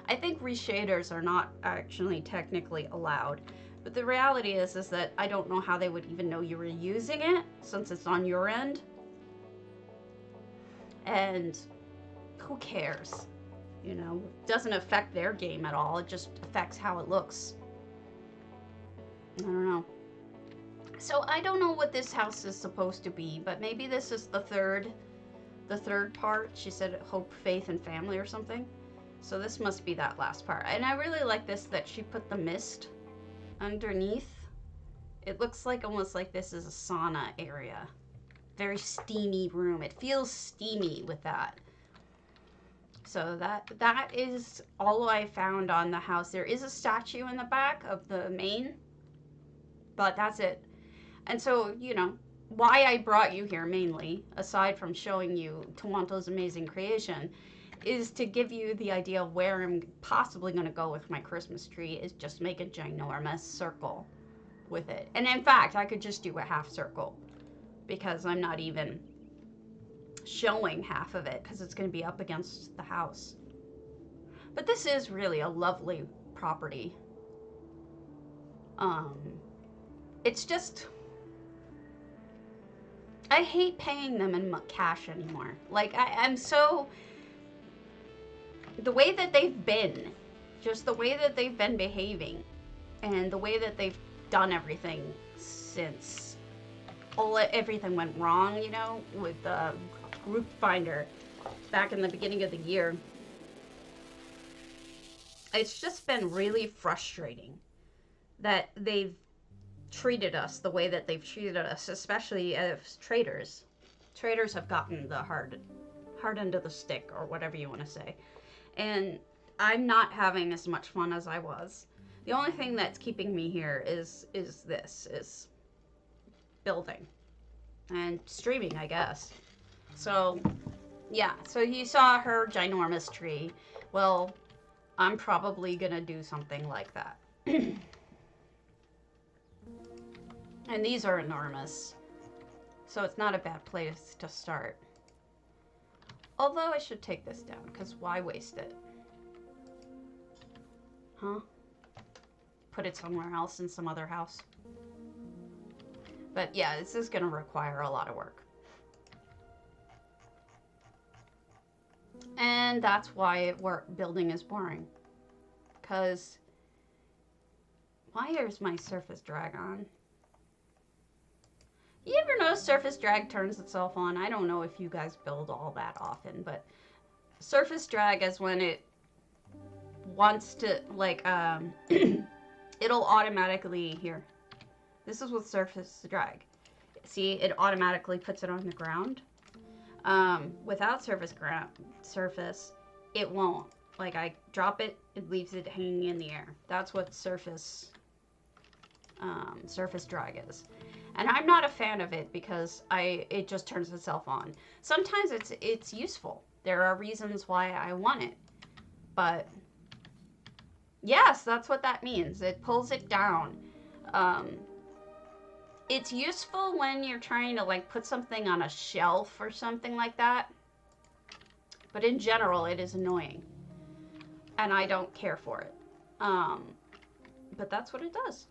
I think reshaders are not actually technically allowed. But the reality is that I don't know how they would even know you were using it since it's on your end. And who cares? It doesn't affect their game at all. It just affects how it looks. I don't know. So I don't know what this house is supposed to be, but maybe this is the third part. She said hope, faith, and family or something. So this must be that last part. And I really like this, that she put the mist underneath. It looks like almost like this is a sauna area. Very steamy room. It feels steamy with that. So that is all I found on the house. There is a statue in the back of the main, but that's it. And so, why I brought you here mainly, aside from showing you Tawantl's amazing creation, is to give you the idea of where I'm possibly going to go with my Christmas tree, is just make a ginormous circle with it. And in fact, I could just do a half circle because I'm not even showing half of it because it's going to be up against the house. But this is really a lovely property. It's just, I hate paying them in cash anymore. Like, I'm so, the way that they've been, just the way that they've been behaving, and the way that they've done everything since everything went wrong, you know, with Group Finder back in the beginning of the year. It's just been really frustrating that they've treated us the way that they've treated us, especially as traders. Traders have gotten the hard end of the stick, or whatever you want to say. And I'm not having as much fun as I was. The only thing that's keeping me here is building and streaming, I guess. So, yeah. So you saw her ginormous tree. Well, I'm probably gonna do something like that. And these are enormous. So it's not a bad place to start. Although I should take this down, because why waste it? Huh? Put it somewhere else in some other house. But yeah, this is going to require a lot of work. And that's why building is boring. Because why is my surface drag on? You ever notice surface drag turns itself on? I don't know if you guys build all that often, but surface drag is when it wants to, like, it'll automatically, here. This is with surface drag. See, it automatically puts it on the ground. Without surface, it won't. Like, I drop it, it leaves it hanging in the air. That's what surface drag is. And I'm not a fan of it because it just turns itself on. Sometimes it's useful. There are reasons why I want it. But yes, that's what that means. It pulls it down. It's useful when you're trying to, like, put something on a shelf or something like that. But in general, it is annoying. And I don't care for it. But that's what it does.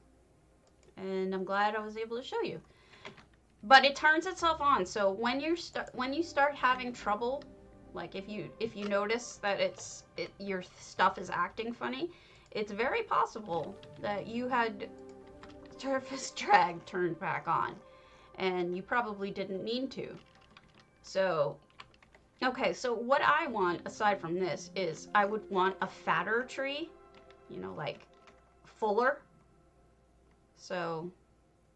And I'm glad I was able to show you. But it turns itself on. So when you start having trouble, like if you notice that your stuff is acting funny, it's very possible that you had surface drag turned back on, and you probably didn't mean to. So, okay, so what I want aside from this is I would want a fatter tree, you know, like fuller. So,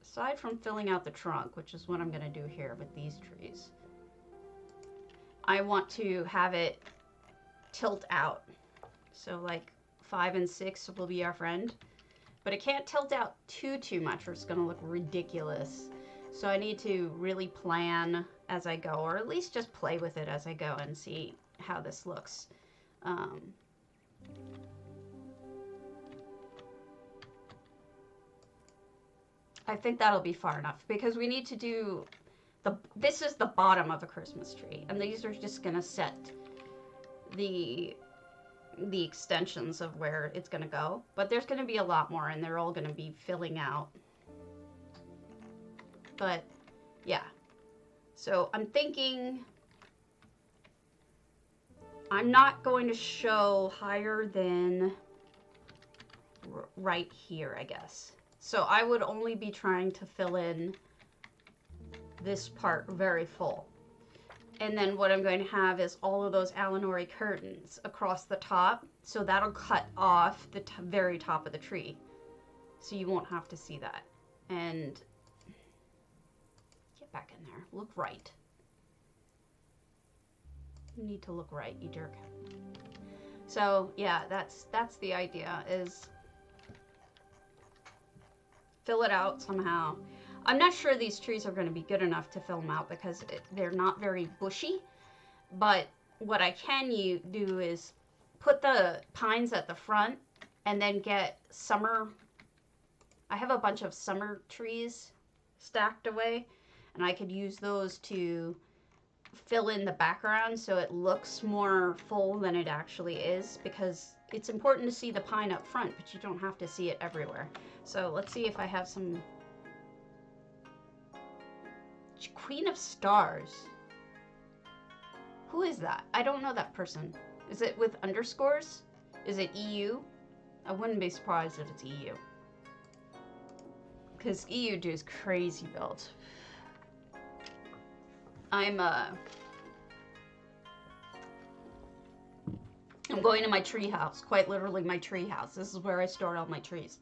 aside from filling out the trunk, which is what I'm going to do here with these trees, I want to have it tilt out. So, like 5 and 6 will be our friend. But it can't tilt out too much or it's going to look ridiculous. So I need to really plan as I go, or at least just play with it as I go and see how this looks. I think that'll be far enough because we need to do this is the bottom of a Christmas tree, and these are just gonna set the extensions of where it's gonna go. But there's gonna be a lot more, and they're all gonna be filling out. But yeah, so I'm thinking I'm not going to show higher than right here, I guess. So I would only be trying to fill in this part very full. And then what I'm going to have is all of those Alinori curtains across the top. So that'll cut off the very top of the tree. So you won't have to see that. And get back in there. Look right. You need to look right, you jerk. So yeah, that's the idea, is fill it out somehow. I'm not sure these trees are going to be good enough to fill them out because they're not very bushy. But what I can do is put the pines at the front and then get summer. I have a bunch of summer trees stacked away, and I could use those to fill in the background so it looks more full than it actually is, because it's important to see the pine up front, but you don't have to see it everywhere. So let's see if I have some Queen of Stars. Who is that? I don't know that person. Is it with underscores? Is it EU? I wouldn't be surprised if it's EU. Because EU does crazy builds. I'm going to my tree house. Quite literally my tree house. This is where I store all my trees.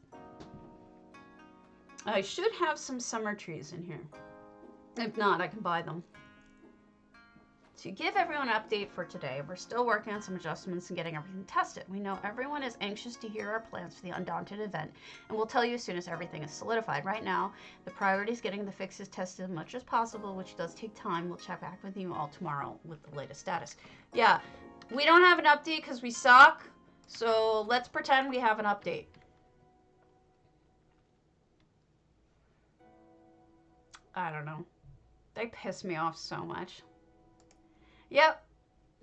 I should have some summer trees in here. If not, I can buy them. To give everyone an update for today, we're still working on some adjustments and getting everything tested. We know everyone is anxious to hear our plans for the Undaunted event, and we'll tell you as soon as everything is solidified. Right now, the priority is getting the fixes tested as much as possible, which does take time. We'll check back with you all tomorrow with the latest status. Yeah, we don't have an update because we suck, so let's pretend we have an update. I don't know. They piss me off so much. Yep.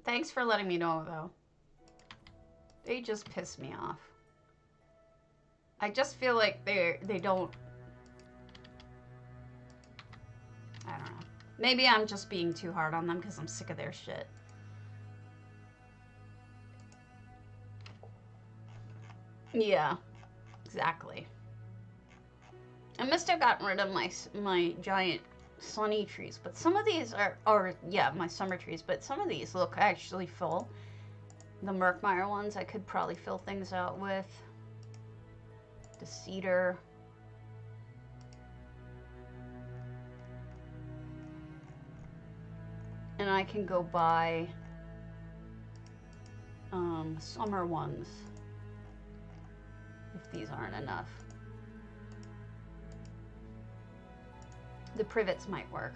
Thanks for letting me know, though. They just piss me off. I just feel like they don't... I don't know. Maybe I'm just being too hard on them because I'm sick of their shit. Yeah. Exactly. I must have gotten rid of my giant sunny trees, but some of these are yeah, my summer trees, but some of these look actually full. The Merkmeyer ones I could probably fill things out with. The cedar. And I can go buy summer ones if these aren't enough. The privets might work.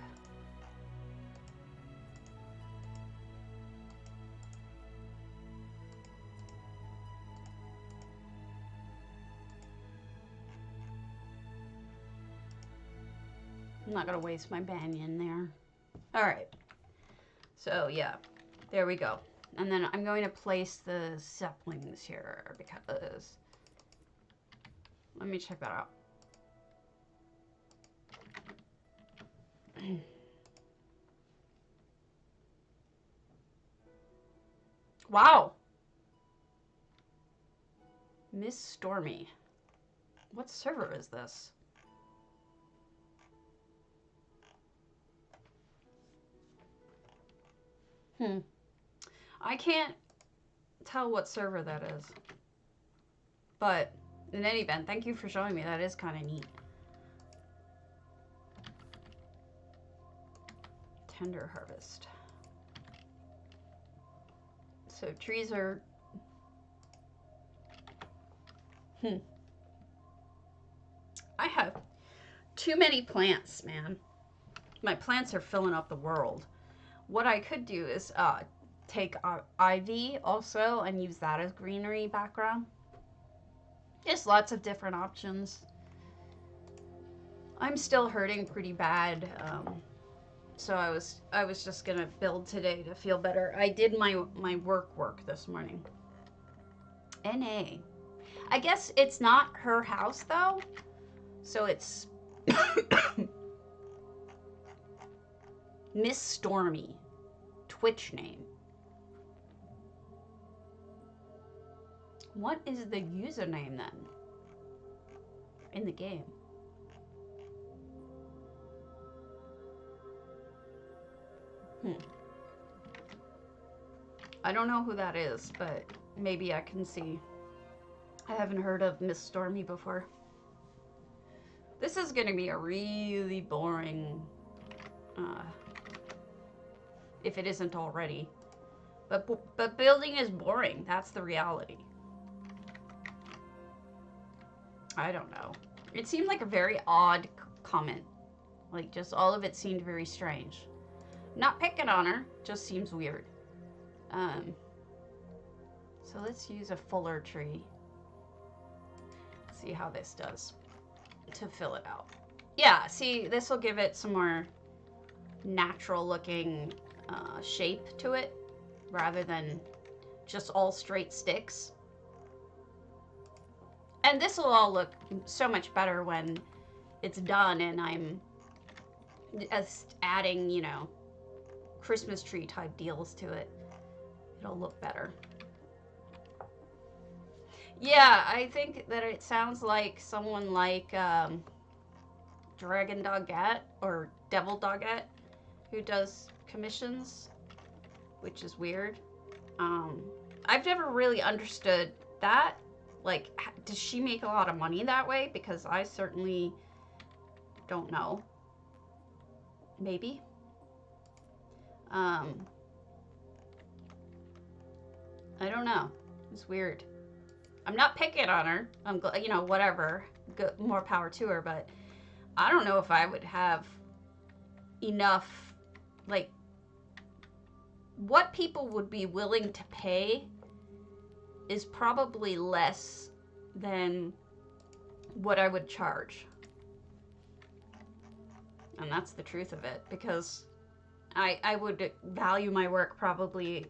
I'm not gonna waste my banyan there. All right. So yeah, there we go. And then I'm going to place the saplings here because, let me check that out. Wow. Miss Stormy. What server is this? I can't tell what server that is. But in any event, thank you for showing me. That is kind of neat. Tender harvest. So trees are... I have too many plants, man. My plants are filling up the world. What I could do is take ivy also and use that as greenery background. There's lots of different options. I'm still hurting pretty bad. So I was just gonna build today to feel better. I did my work this morning. NA. I guess it's not her house though, so it's Miss Stormy, Twitch name. What is the username then in the game? I don't know who that is, but maybe I can see. I haven't heard of Miss Stormy before. This is going to be a really boring, if it isn't already. But building is boring. That's the reality. I don't know. It seemed like a very odd comment. Like, just all of it seemed very strange. Not picking on her, just seems weird. So let's use a fuller tree. See how this does to fill it out. Yeah, see, this will give it some more natural looking shape to it rather than just all straight sticks. And this will all look so much better when it's done and I'm just adding, you know, Christmas tree type deals to it. It'll look better. Yeah, I think that it sounds like someone like Dragon Doggett or Devil Doggett who does commissions, which is weird. Um, I've never really understood that. Like, does she make a lot of money that way? Because I certainly don't know. Maybe. Um, I don't know. It's weird. I'm not picking on her. You know, whatever. More power to her, but I don't know if I would have enough, like, what people would be willing to pay is probably less than what I would charge. And that's the truth of it, because I would value my work probably,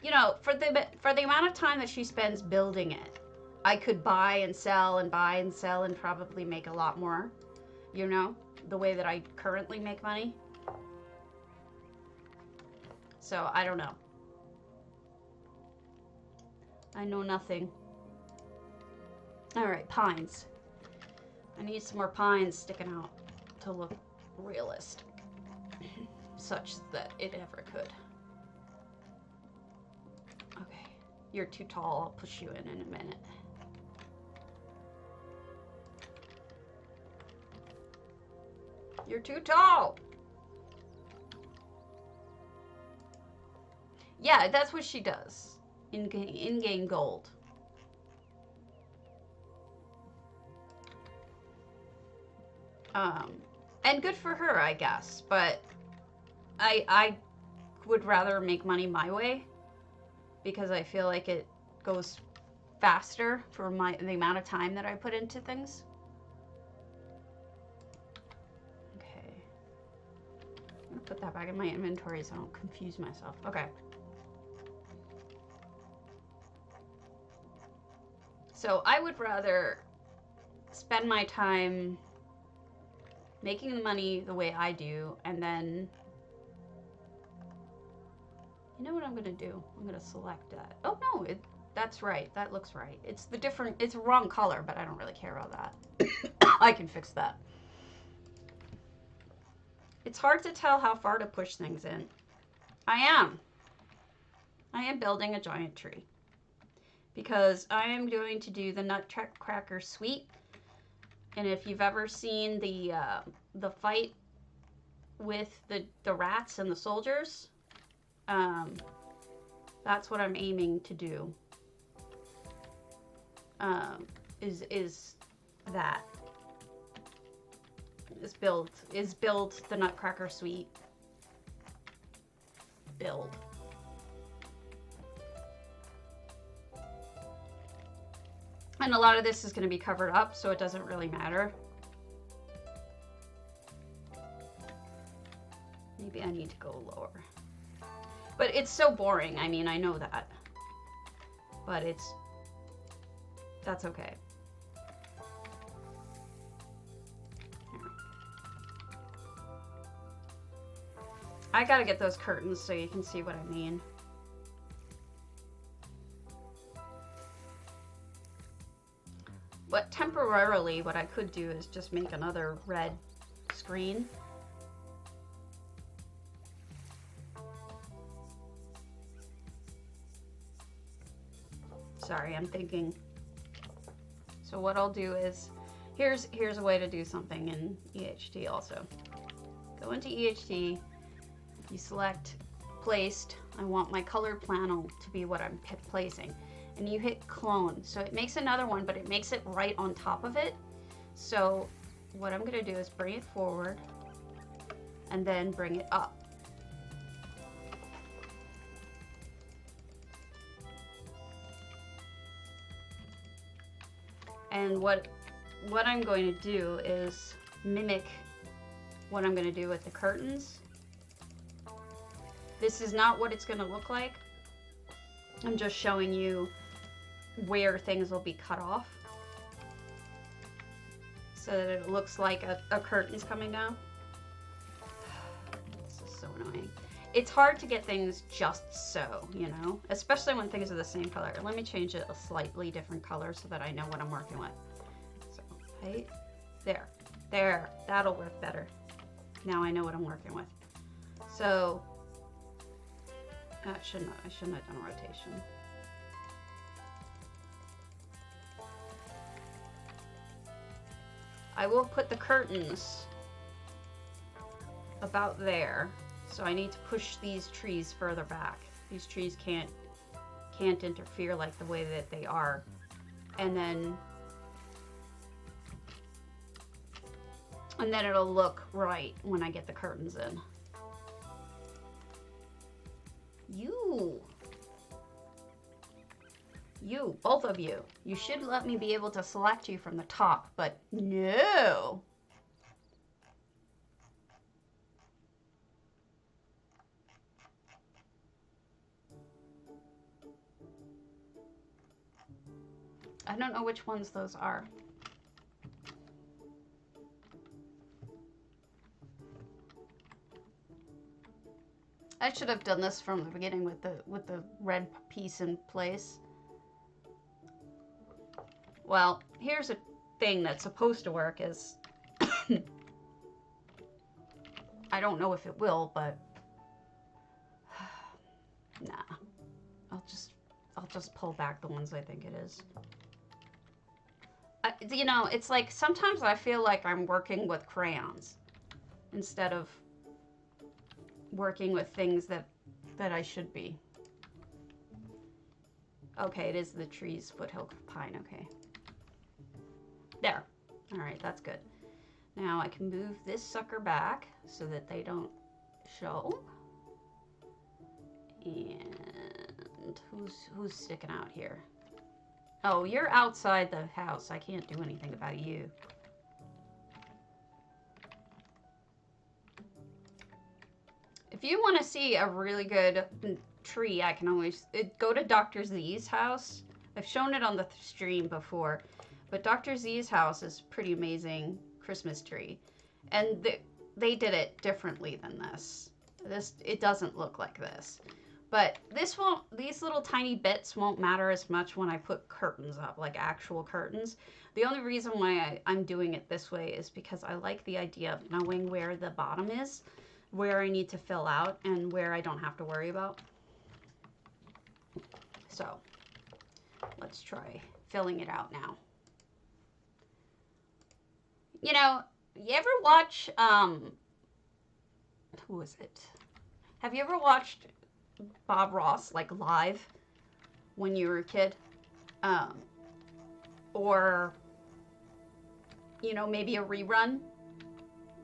you know, for the amount of time that she spends building it, I could buy and sell and probably make a lot more, you know, the way that I currently make money. So I don't know. I know nothing. All right, pines. I need some more pines sticking out to look realistic, such that it ever could. Okay, you're too tall. I'll push you in a minute. You're too tall. Yeah, that's what she does. In-game gold. And good for her, I guess. But I would rather make money my way, because I feel like it goes faster for the amount of time that I put into things. Okay. I'm gonna put that back in my inventory so I don't confuse myself. Okay. So I would rather spend my time making the money the way I do, and then, you know what I'm gonna do? I'm gonna select that. Oh no, that's right. That looks right. It's a wrong color, but I don't really care about that. I can fix that. It's hard to tell how far to push things in. I am building a giant tree, because I am going to do the Nutcracker Suite. And if you've ever seen the fight with the rats and the soldiers, that's what I'm aiming to do. Is build the Nutcracker Suite. Build. And a lot of this is going to be covered up, so it doesn't really matter. Maybe I need to go lower. But it's so boring. I mean, I know that. But that's okay. Here. I gotta get those curtains so you can see what I mean. But temporarily, what I could do is just make another red screen. Sorry, I'm thinking. So what I'll do is, here's a way to do something in EHT also. Go into EHT, you select placed. I want my colored panel to be what I'm placing. And you hit clone. So it makes another one, but it makes it right on top of it. So what I'm gonna do is bring it forward and then bring it up. And what I'm going to do is mimic what I'm gonna do with the curtains. This is not what it's gonna look like. I'm just showing you where things will be cut off so that it looks like a curtain's coming down. This is so annoying. it's hard to get things just so, you know, especially when things are the same color. Let me change it a slightly different color so that I know what I'm working with. So, right there, that'll work better. Now I know what I'm working with. So, I shouldn't have done a rotation. I will put the curtains about there. So I need to push these trees further back. These trees can't interfere like the way that they are. And then it'll look right when I get the curtains in. You, both of you. You should let me be able to select you from the top, but no. I don't know which ones those are. I should have done this from the beginning with the red piece in place. Well, here's a thing that's supposed to work is I don't know if it will, but nah. I'll just pull back the ones I think it is. You know, it's like sometimes I feel like I'm working with crayons instead of working with things that I should be. Okay, it is the trees, foothill pine, okay. There. All right, that's good. Now I can move this sucker back so that they don't show. And who's sticking out here? Oh, you're outside the house. I can't do anything about you. If you want to see a really good tree, I can always go to Dr. Z's house. I've shown it on the stream before, but Dr. Z's house is pretty amazing Christmas tree. And they did it differently than this. It doesn't look like this. But these little tiny bits won't matter as much when I put curtains up, like actual curtains. The only reason why I'm doing it this way is because I like the idea of knowing where the bottom is, where I need to fill out, and where I don't have to worry about. So, let's try filling it out now. You know, you ever watch, who is it? Have you ever watched Bob Ross, like, live when you were a kid? Or, you know, maybe a rerun?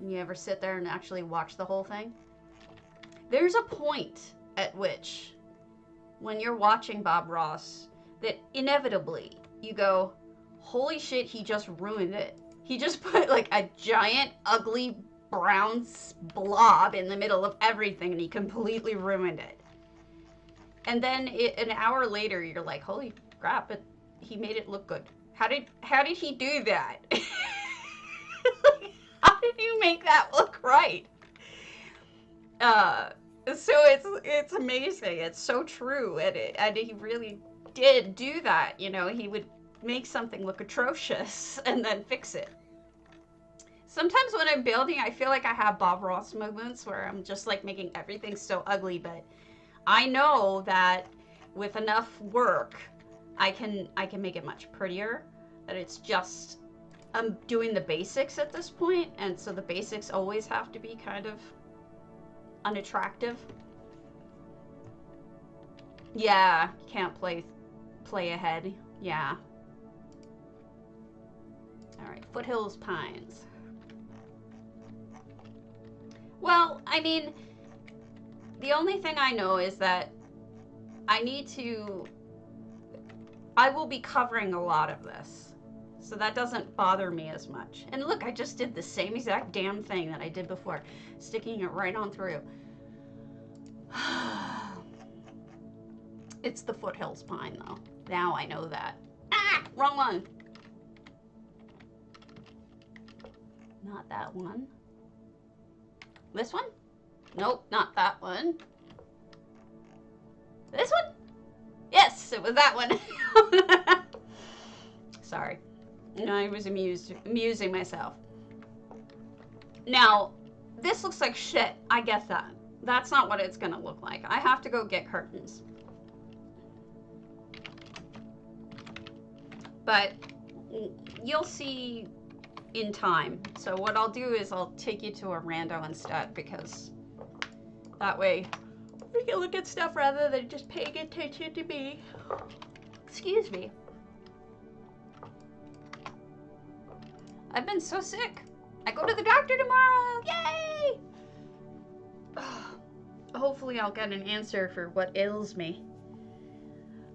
You ever sit there and actually watch the whole thing? There's a point at which, when you're watching Bob Ross, that inevitably you go, holy shit, he just ruined it. He just put, like, a giant, ugly, brown blob in the middle of everything, and he completely ruined it. And then an hour later, you're like, holy crap, but he made it look good. How did he do that? How did you make that look right? So it's amazing. It's so true. And he really did do that. You know, he would make something look atrocious and then fix it. Sometimes when I'm building, I feel like I have Bob Ross moments where I'm just like making everything so ugly, but I know that with enough work, I can make it much prettier. That it's just, I'm doing the basics at this point, and so the basics always have to be kind of unattractive. Yeah, can't play ahead. Yeah. All right, Foothills Pines. Well, I mean, the only thing I know is that I will be covering a lot of this. So that doesn't bother me as much. And look, I just did the same exact damn thing that I did before, sticking it right on through. It's the Foothills Pine, though. Now I know that. Ah, wrong one. Not that one. This one? Nope, not that one. sit with that one. Sorry. No, I was amusing myself. Now, this looks like shit. I get that. That's not what it's gonna look like. I have to go get curtains. But you'll see in time. So what I'll do is I'll take you to a rando instead, because that way we can look at stuff rather than just paying attention to me. Excuse me. I've been so sick. I go to the doctor tomorrow. Yay! Hopefully I'll get an answer for what ails me.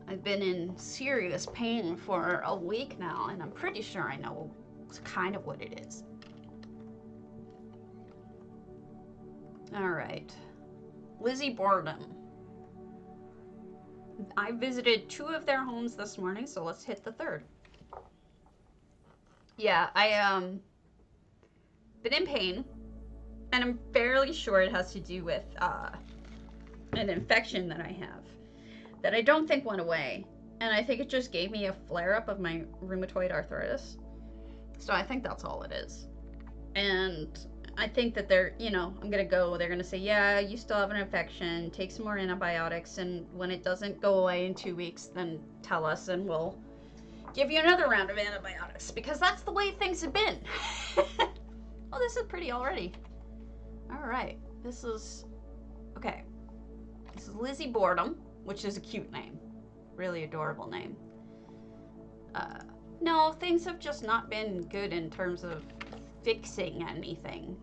I've been in serious pain for a week now, and I'm pretty sure I know kind of what it is. All right. Lizzie Boredom. I visited 2 of their homes this morning, so let's hit the 3rd. Yeah, I been in pain, and I'm fairly sure it has to do with an infection that I have that I don't think went away, and I think it just gave me a flare-up of my rheumatoid arthritis. So I think that's all it is. And I think that they're, you know, they're gonna say, yeah, you still have an infection, take some more antibiotics, and when it doesn't go away in 2 weeks, then tell us and we'll give you another round of antibiotics, because that's the way things have been. Oh, this is pretty already. All right, this is Lizzie Boredom, which is a cute name, really adorable name. No, things have just not been good in terms of fixing anything.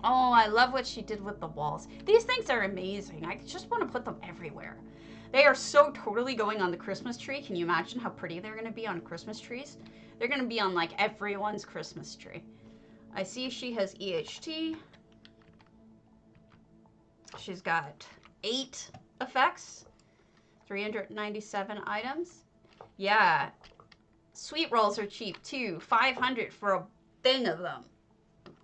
Oh, I love what she did with the walls. These things are amazing. I just want to put them everywhere. They are so totally going on the Christmas tree. Can you imagine how pretty they're going to be on Christmas trees? They're going to be on, like, everyone's Christmas tree. I see she has EHT. She's got 8 effects. 397 items. Yeah. Sweet rolls are cheap, too. 500 for a thing of them.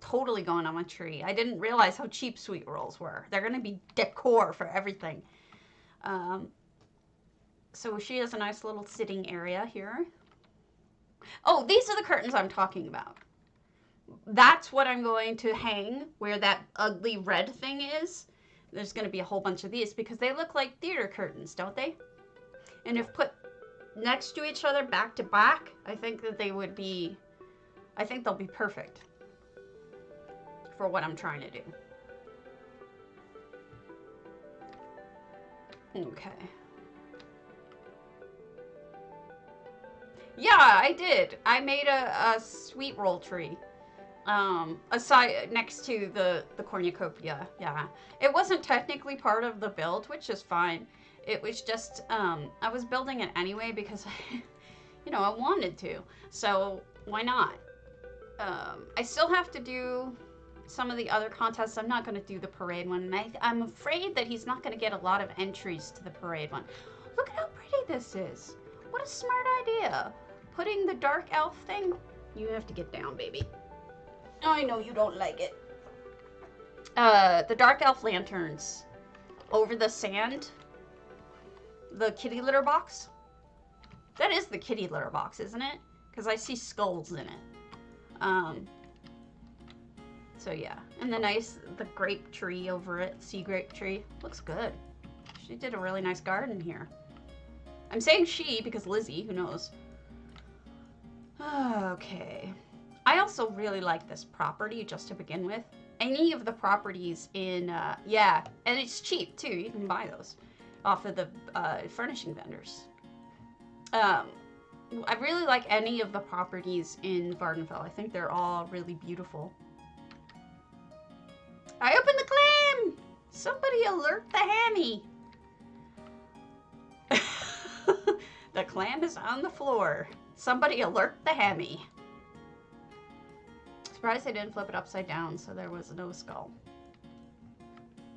Totally going on my tree. I didn't realize how cheap sweet rolls were. They're going to be decor for everything. So she has a nice little sitting area here. Oh, these are the curtains I'm talking about. That's what I'm going to hang where that ugly red thing is. There's going to be a whole bunch of these because they look like theater curtains, don't they? And if put next to each other, back to back, I think that they would be, I think they'll be perfect for what I'm trying to do. Okay. Yeah, I did. I made a sweet roll tree. Aside next to the cornucopia. Yeah. It wasn't technically part of the build, which is fine. It was just I was building it anyway because you know, I wanted to. So why not? I still have to do some of the other contests. I'm not going to do the parade one. I'm afraid that he's not going to get a lot of entries to the parade one. Look at how pretty this is. What a smart idea. Putting the dark elf thing. You have to get down, baby. I know you don't like it. The dark elf lanterns over the sand. The kitty litter box. That is the kitty litter box, isn't it? Because I see skulls in it. So yeah. And the grape tree over it. Sea grape tree. Looks good. She did a really nice garden here. I'm saying she because Lizzie, who knows. Okay. I also really like this property just to begin with. Any of the properties in, yeah, and it's cheap too. You can buy those off of the furnishing vendors. I really like any of the properties in Vardenfell. I think they're all really beautiful. I opened the clam! Somebody alert the hammy! The clam is on the floor. Somebody alert the hammy. Surprised I didn't flip it upside down so there was no skull.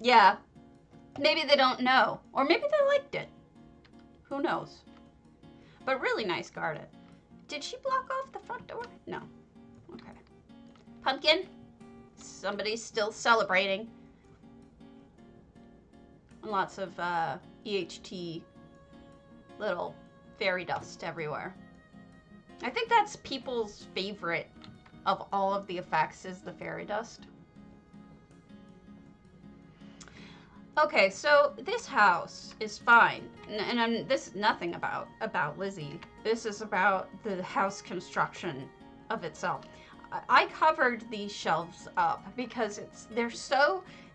Yeah. Maybe they don't know. Or maybe they liked it. Who knows? But really nice garden. Did she block off the front door? No. Okay. Pumpkin. Somebody's still celebrating. And lots of EHT little fairy dust everywhere. I think that's people's favorite of all of the effects is the fairy dust. Okay, so this house is fine, and this is nothing about Lizzie. This is about the house construction of itself. I covered these shelves up because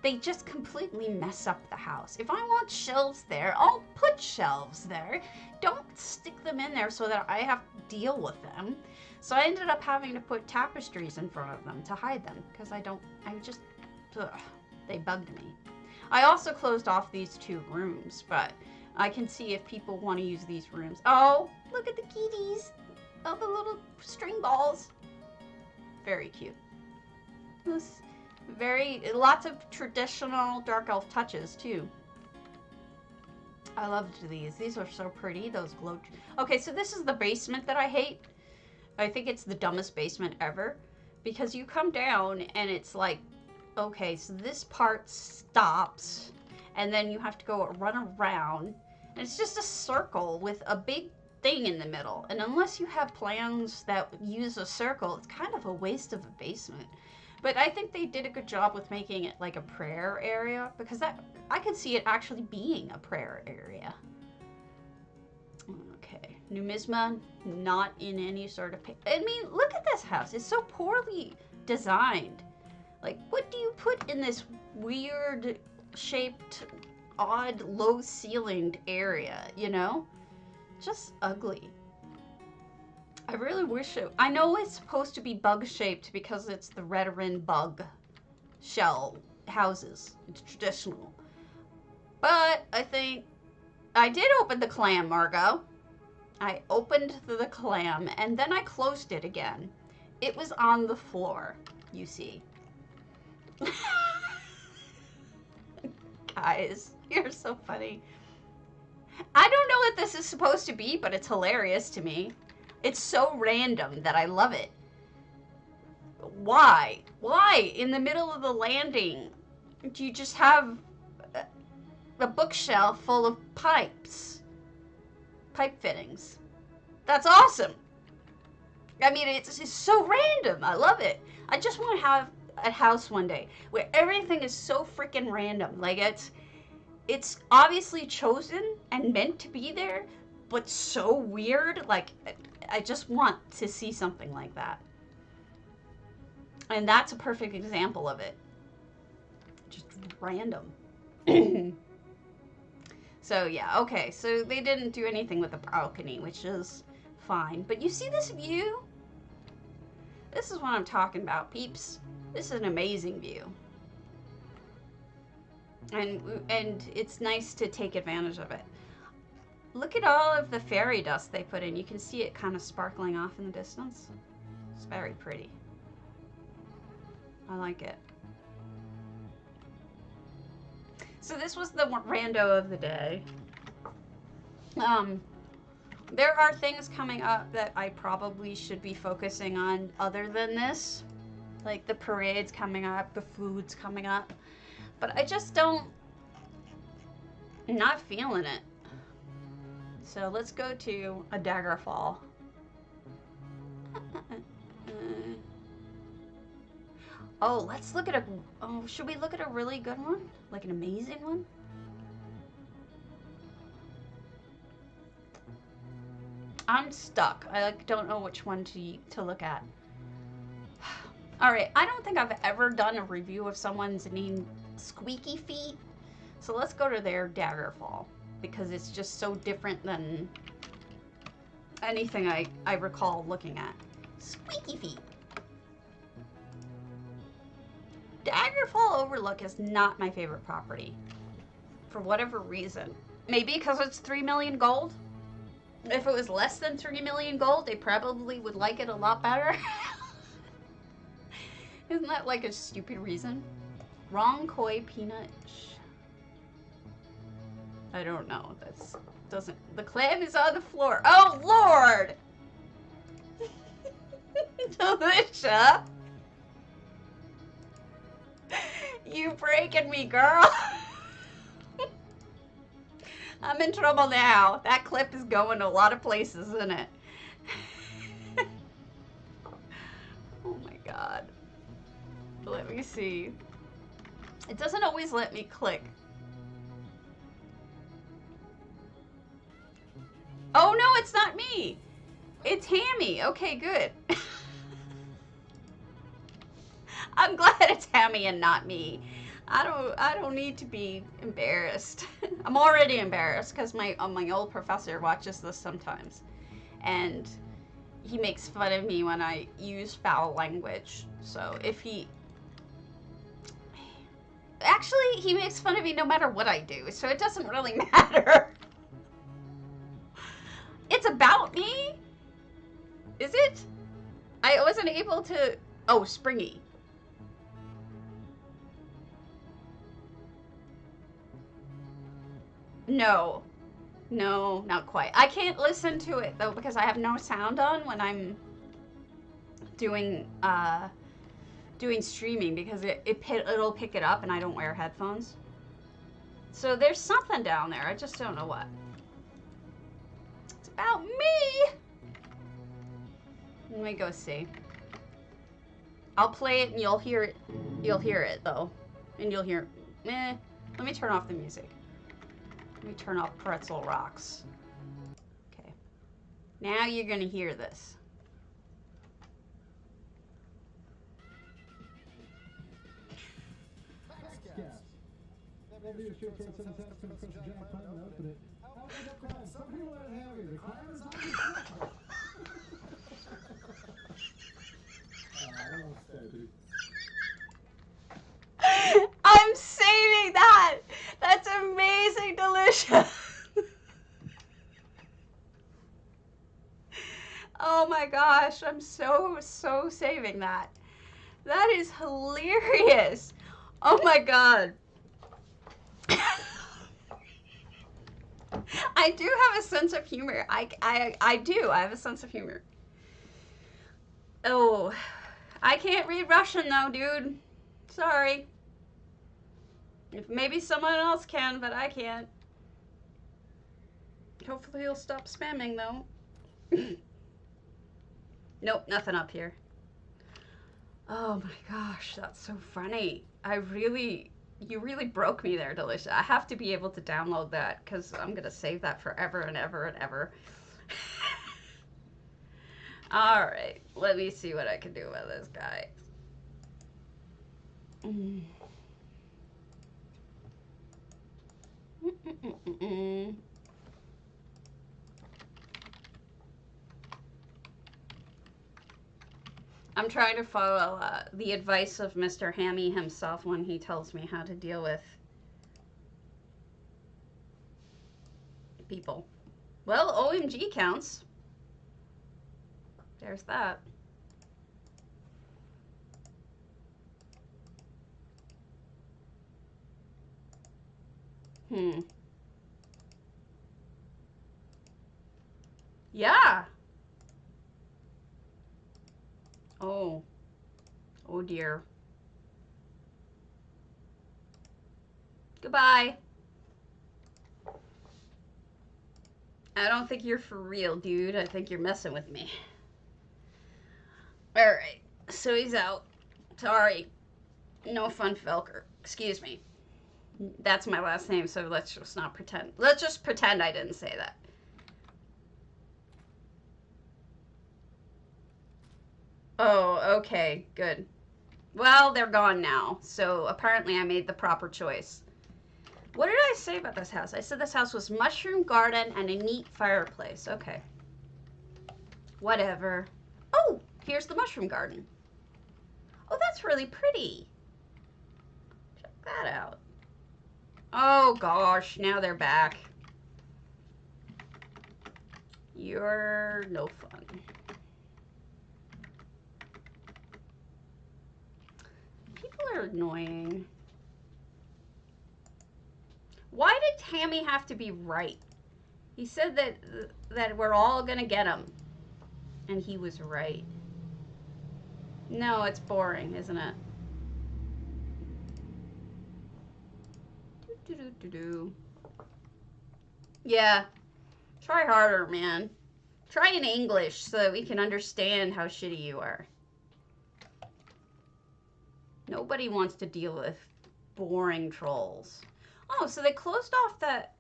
they just completely mess up the house. If I want shelves there, I'll put shelves there. Don't stick them in there so that I have to deal with them. So I ended up having to put tapestries in front of them to hide them because they bugged me. I also closed off these 2 rooms, but I can see if people want to use these rooms. Oh, look at the kitties. Oh, the little string balls. Very cute. Lots of traditional dark elf touches, too. I loved these. These are so pretty, those glow. Okay, so this is the basement that I hate. I think it's the dumbest basement ever. Because you come down and it's like, okay, so this part stops, and then you have to go run around, and it's just a circle with a big thing in the middle. And unless you have plans that use a circle, it's kind of a waste of a basement. But I think they did a good job with making it like a prayer area, because I could see it actually being a prayer area. Okay, numisma, not in any sort of... I mean, look at this house. It's so poorly designed. Like, what do you put in this weird shaped, odd, low ceilinged area, you know? Just ugly. I really wish it... I know it's supposed to be bug shaped because it's the Redoran bug shell houses. It's traditional. But I think... I did open the clam, Margot. I opened the clam and then I closed it again. It was on the floor, you see. Guys, you're so funny. I don't know what this is supposed to be, but it's hilarious to me. It's so random that I love it. Why? Why in the middle of the landing do you just have a bookshelf full of pipes? Pipe fittings. That's awesome. I mean, it's so random. I love it. I just want to have a house one day where everything is so freaking random. Like, it's obviously chosen and meant to be there, but so weird. Like, I just want to see something like that. And that's a perfect example of it. Just random. So yeah, okay, so they didn't do anything with the balcony, which is fine. But you see this view? This is what I'm talking about, peeps. This is an amazing view. And it's nice to take advantage of it. Look at all of the fairy dust they put in. You can see it kind of sparkling off in the distance. It's very pretty. I like it. So this was the rando of the day. There are things coming up that I probably should be focusing on other than this. Like the parade's coming up, the food's coming up. But I just I'm not feeling it. So let's go to a Daggerfall. Oh, let's look at should we look at a really good one? Like an amazing one? I'm stuck. I don't know which one to look at. Alright, I don't think I've ever done a review of someone's named Squeaky Feet. So let's go to their Daggerfall. Because it's just so different than anything I recall looking at. Squeaky Feet. Daggerfall Overlook is not my favorite property. For whatever reason. Maybe because it's 3 million gold? If it was less than 3 million gold, they probably would like it a lot better. Isn't that like a stupid reason? Wrong koi peanut. I don't know. The clam is on the floor. Oh, Lord! Delicia! You breaking me, girl. I'm in trouble now. That clip is going a lot of places, isn't it? Oh my god. Let me see. It doesn't always let me click. Oh no, it's not me. It's Hammy. Okay, good. I'm glad it's Hammy and not me. I don't need to be embarrassed. I'm already embarrassed because my old professor watches this sometimes, and he makes fun of me when I use foul language. So if he actually he makes fun of me no matter what I do, so it doesn't really matter. It's about me? Is it? I wasn't able to. Oh, Springy. No. No, not quite. I can't listen to it though because I have no sound on when I'm doing doing streaming because it'll pick it up and I don't wear headphones. So there's something down there. I just don't know what. It's about me. Let me go see. I'll play it and you'll hear it. You'll hear it though, and you'll hear. Let me turn off the music. Let me turn off Pretzel Rocks. Okay. Now you're gonna hear this. I'm saving that. That's amazing, delicious. Oh my gosh, I'm so saving that. That is hilarious. Oh my god. I do have a sense of humor. I do. I have a sense of humor. Oh, I can't read Russian though, dude. Sorry. If maybe someone else can, but I can't. Hopefully he'll stop spamming though. Nope, nothing up here. Oh my gosh, that's so funny. You really broke me there, Delicious. I have to be able to download that because I'm going to save that forever and ever and ever. All right, let me see what I can do with this guy. I'm trying to follow the advice of Mr. Hammy himself when he tells me how to deal with people. Well, OMG counts. There's that. Yeah. Oh. Oh dear. Goodbye. I don't think you're for real, dude. I think you're messing with me. Alright. So he's out. Sorry. No fun, Felker. Excuse me. That's my last name, so let's just not pretend. Let's just pretend I didn't say that. Oh, okay. Good. Well, they're gone now, so apparently I made the proper choice. What did I say about this house? I said this house was mushroom garden and a neat fireplace. Okay. Whatever. Oh, here's the mushroom garden. Oh, that's really pretty. Check that out. Oh gosh, now they're back. You're no fun. People are annoying. Why did Tammy have to be right? He said that we're all gonna get him. And he was right. No, it's boring, isn't it? Do. Yeah. Try harder, man. Try in English so that we can understand how shitty you are. Nobody wants to deal with boring trolls. Oh, so they closed off that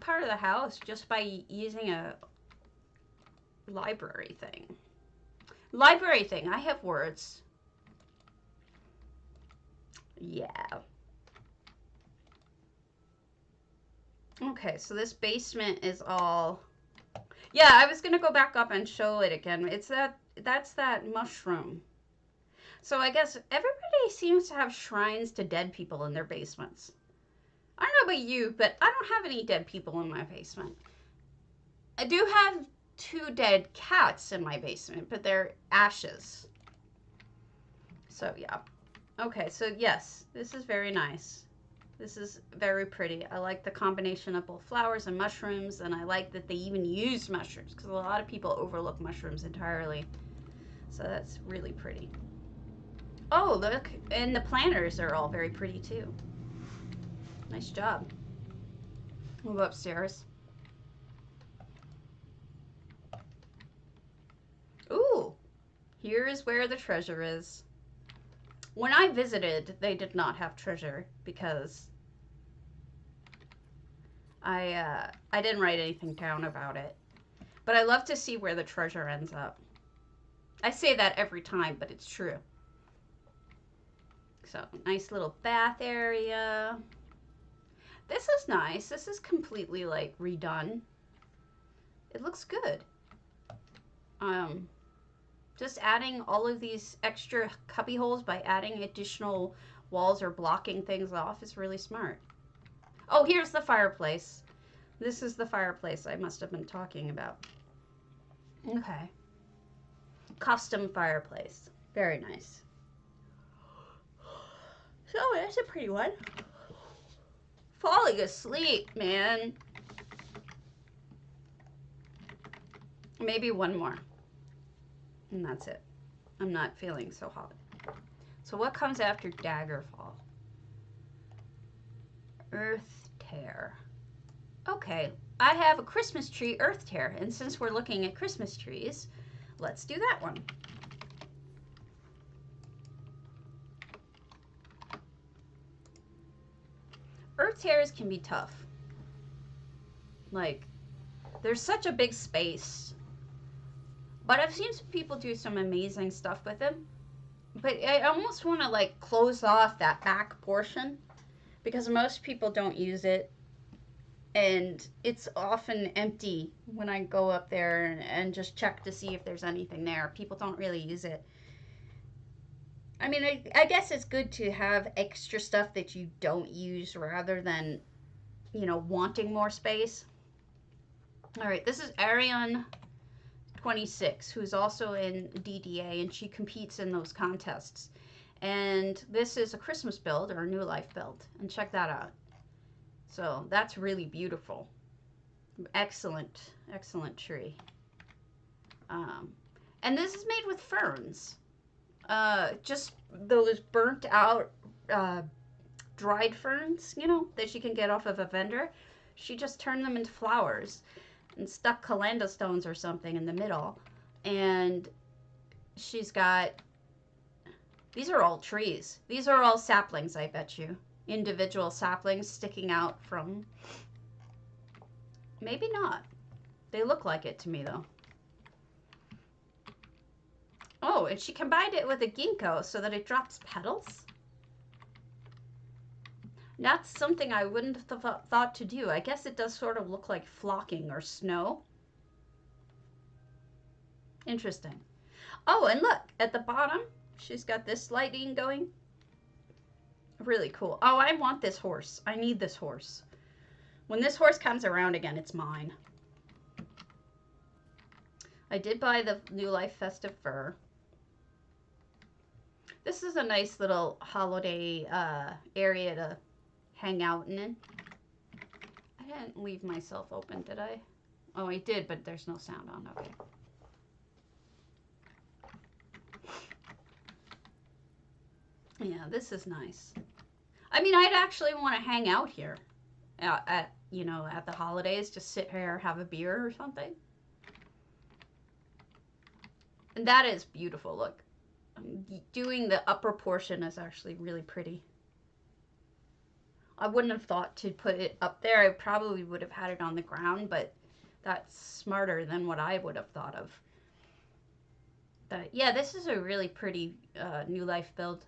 part of the house just by using a library thing. Library thing. I have words. Yeah. Okay, so this basement is all... Yeah, I was gonna go back up and show it again. That's that mushroom. So I guess everybody seems to have shrines to dead people in their basements. I don't know about you, but I don't have any dead people in my basement. I do have 2 dead cats in my basement, but they're ashes. So yeah. Okay, so yes, this is very nice. This is very pretty. I like the combination of both flowers and mushrooms, and I like that they even use mushrooms, because a lot of people overlook mushrooms entirely. So that's really pretty. Oh, look, and the planters are all very pretty too. Nice job. Move upstairs. Ooh, here is where the treasure is. When I visited, they did not have treasure because I didn't write anything down about it. But I love to see where the treasure ends up. I say that every time, but it's true. So, nice little bath area. This is nice. This is completely, like, redone. It looks good. Just adding all of these extra cubby holes by adding additional walls or blocking things off is really smart. Oh, here's the fireplace. This is the fireplace I must have been talking about. Okay. Custom fireplace. Very nice. So, that's a pretty one. Falling asleep, man. Maybe one more. And that's it. I'm not feeling so hot. So what comes after Daggerfall? Earth Tear. Okay, I have a Christmas tree Earth Tear, and since we're looking at Christmas trees, let's do that one. Earth Tears can be tough. Like, there's such a big space. But I've seen some people do some amazing stuff with them. But I almost want to, like, close off that back portion because most people don't use it. And it's often empty when I go up there and just check to see if there's anything there. People don't really use it. I mean, I guess it's good to have extra stuff that you don't use rather than, you know, wanting more space. All right, this is Ariane 26, who's also in DDA, and she competes in those contests. And this is a Christmas build, or a New Life build, and check that out. So that's really beautiful. Excellent, excellent tree. And this is made with ferns. Just those burnt out dried ferns, you know, that you can get off of a vendor. She just turned them into flowers and stuck calendar stones or something in the middle. And she's got, these are all trees. These are all saplings, I bet you. Individual saplings sticking out from, maybe not. They look like it to me though. Oh, and she combined it with a ginkgo so that it drops petals. That's something I wouldn't have thought to do. I guess it does sort of look like flocking or snow. Interesting. Oh, and look, at the bottom, she's got this lighting going. Really cool. Oh, I want this horse. I need this horse. When this horse comes around again, it's mine. I did buy the New Life Festive Fur. This is a nice little holiday area to hang out in. I didn't leave myself open, did I? Oh, I did, but there's no sound on. Okay. Yeah, this is nice. I mean, I'd actually want to hang out here at you know, at the holidays, just sit here, have a beer or something. And that is beautiful. Look, doing the upper portion is actually really pretty. I wouldn't have thought to put it up there. I probably would have had it on the ground, but that's smarter than what I would have thought of. But yeah, this is a really pretty New Life build.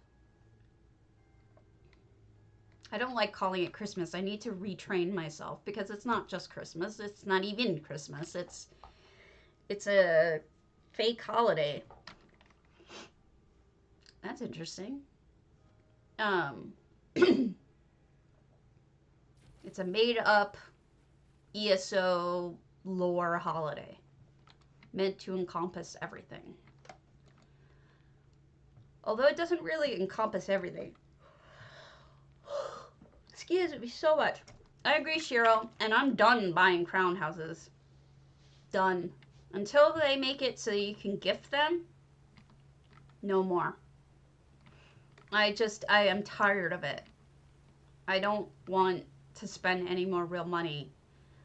I don't like calling it Christmas. I need to retrain myself because it's not just Christmas. It's not even Christmas. It's a fake holiday. That's interesting. It's a made-up ESO lore holiday meant to encompass everything. Although it doesn't really encompass everything. Excuse me so much. I agree, Shiro, and I'm done buying crown houses. Done. Until they make it so you can gift them, no more. I am tired of it. I don't want to spend any more real money.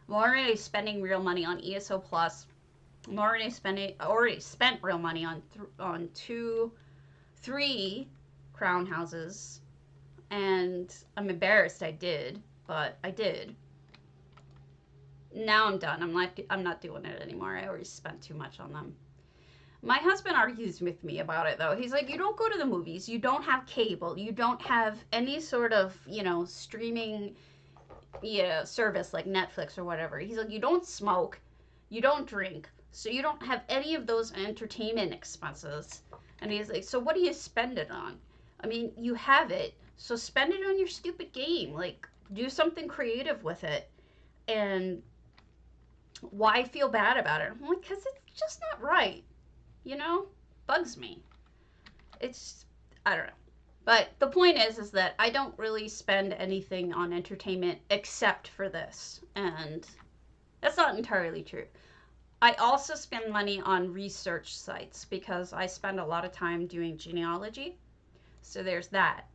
I'm already spending real money on ESO Plus. I'm already spent real money on 3 crown houses. And I'm embarrassed I did, but I did. Now I'm done. I'm not doing it anymore. I already spent too much on them. My husband argues with me about it though. He's like, you don't go to the movies, you don't have cable, you don't have any sort of, you know, streaming service like Netflix or whatever. He's like, you don't smoke, you don't drink, so you don't have any of those entertainment expenses. And he's like, so what do you spend it on? I mean, you have it, so spend it on your stupid game. Like, do something creative with it. And why feel bad about it? I'm like, because it's just not right. You know? Bugs me. It's, I don't know. But the point is that I don't really spend anything on entertainment except for this. And that's not entirely true. I also spend money on research sites because I spend a lot of time doing genealogy. So there's that.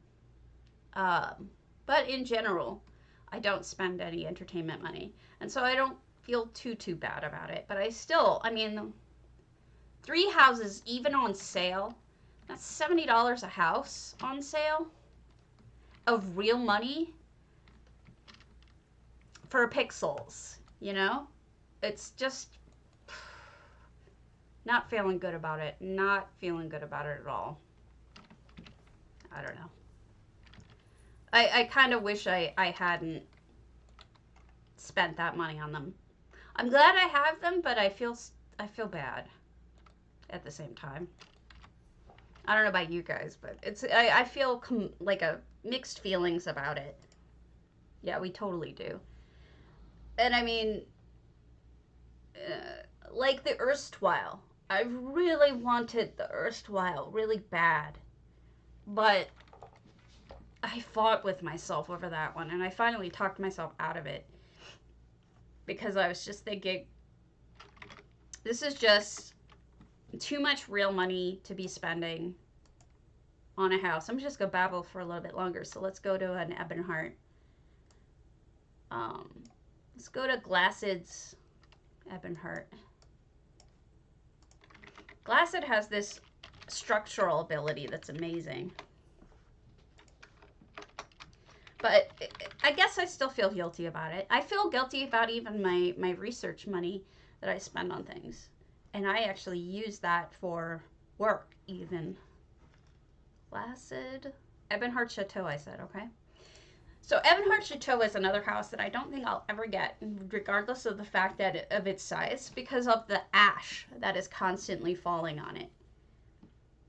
But in general, I don't spend any entertainment money. And so I don't feel too bad about it. But I mean, 3 houses, even on sale, that's $70 a house on sale of real money for pixels, you know? It's just not feeling good about it. Not feeling good about it at all. I don't know. I kind of wish I hadn't spent that money on them. I'm glad I have them, but I feel bad at the same time. I don't know about you guys, but I feel like a mixed feelings about it. Yeah, we totally do. And I mean, like the erstwhile. I really wanted the erstwhile really bad. But I fought with myself over that one, and I finally talked myself out of it. Because I was just thinking, this is just too much real money to be spending on a house. I'm just going to babble for a little bit longer, so let's go to an Ebonheart. Let's go to Glassed's Ebonheart. Glassed has this structural ability that's amazing. But I guess I still feel guilty about it. I feel guilty about even my research money that I spend on things. And I actually use that for work, even. Placid. Ebonheart Chateau, I said, okay? So Ebonheart Chateau is another house that I don't think I'll ever get, regardless of the fact that of its size, because of the ash that is constantly falling on it.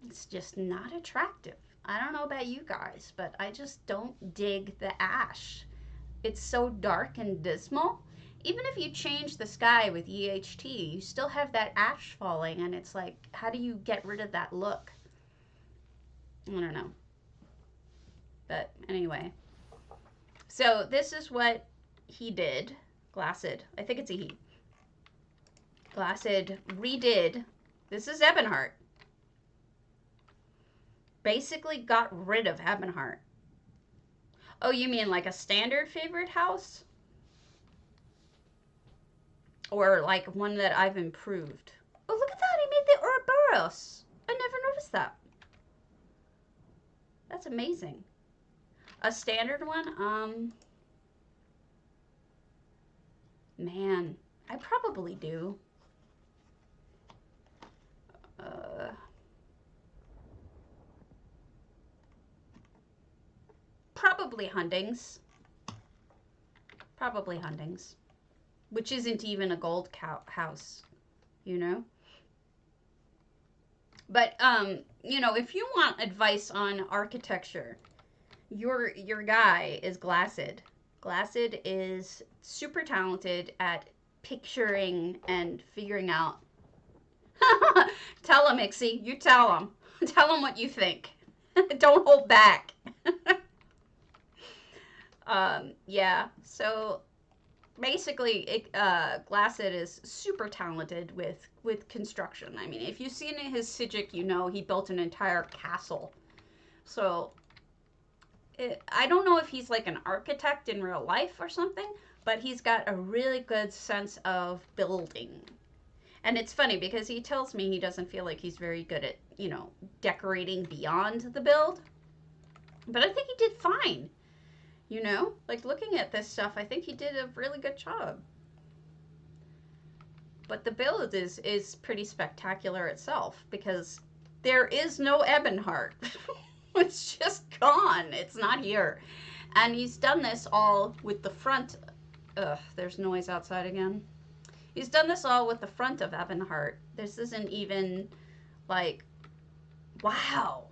It's just not attractive. I don't know about you guys, but I just don't dig the ash. It's so dark and dismal. Even if you change the sky with EHT, you still have that ash falling, and it's like, how do you get rid of that look? I don't know. But anyway. So this is what he did. Glassed. I think it's a he. Glassed redid. This is Ebonheart. Basically got rid of Ebonheart. Oh, you mean like a standard favorite house? or like one that I've improved. Oh, look at that! He made the Ouroboros. I never noticed that. That's amazing. A standard one? Man, I probably do. Uh, probably Hundings. Probably Hundings. Which isn't even a gold house, you know? But, you know, if you want advice on architecture, your guy is Glassed. Glassed is super talented at picturing and figuring out. Tell him, Ixie. You tell him. Tell him what you think. Don't hold back. Yeah, so basically, Glassed is super talented with construction. I mean, if you've seen his Sijic, you know he built an entire castle. So I don't know if he's like an architect in real life or something, but he's got a really good sense of building. And it's funny because he tells me he doesn't feel like he's very good at, you know, decorating beyond the build. But I think he did fine. You know, like looking at this stuff, I think he did a really good job. But the build is pretty spectacular itself because there is no Ebonheart. It's just gone. It's not here. And he's done this all with the front. Ugh, there's noise outside again. He's done this all with the front of Ebonheart. This isn't even like, wow.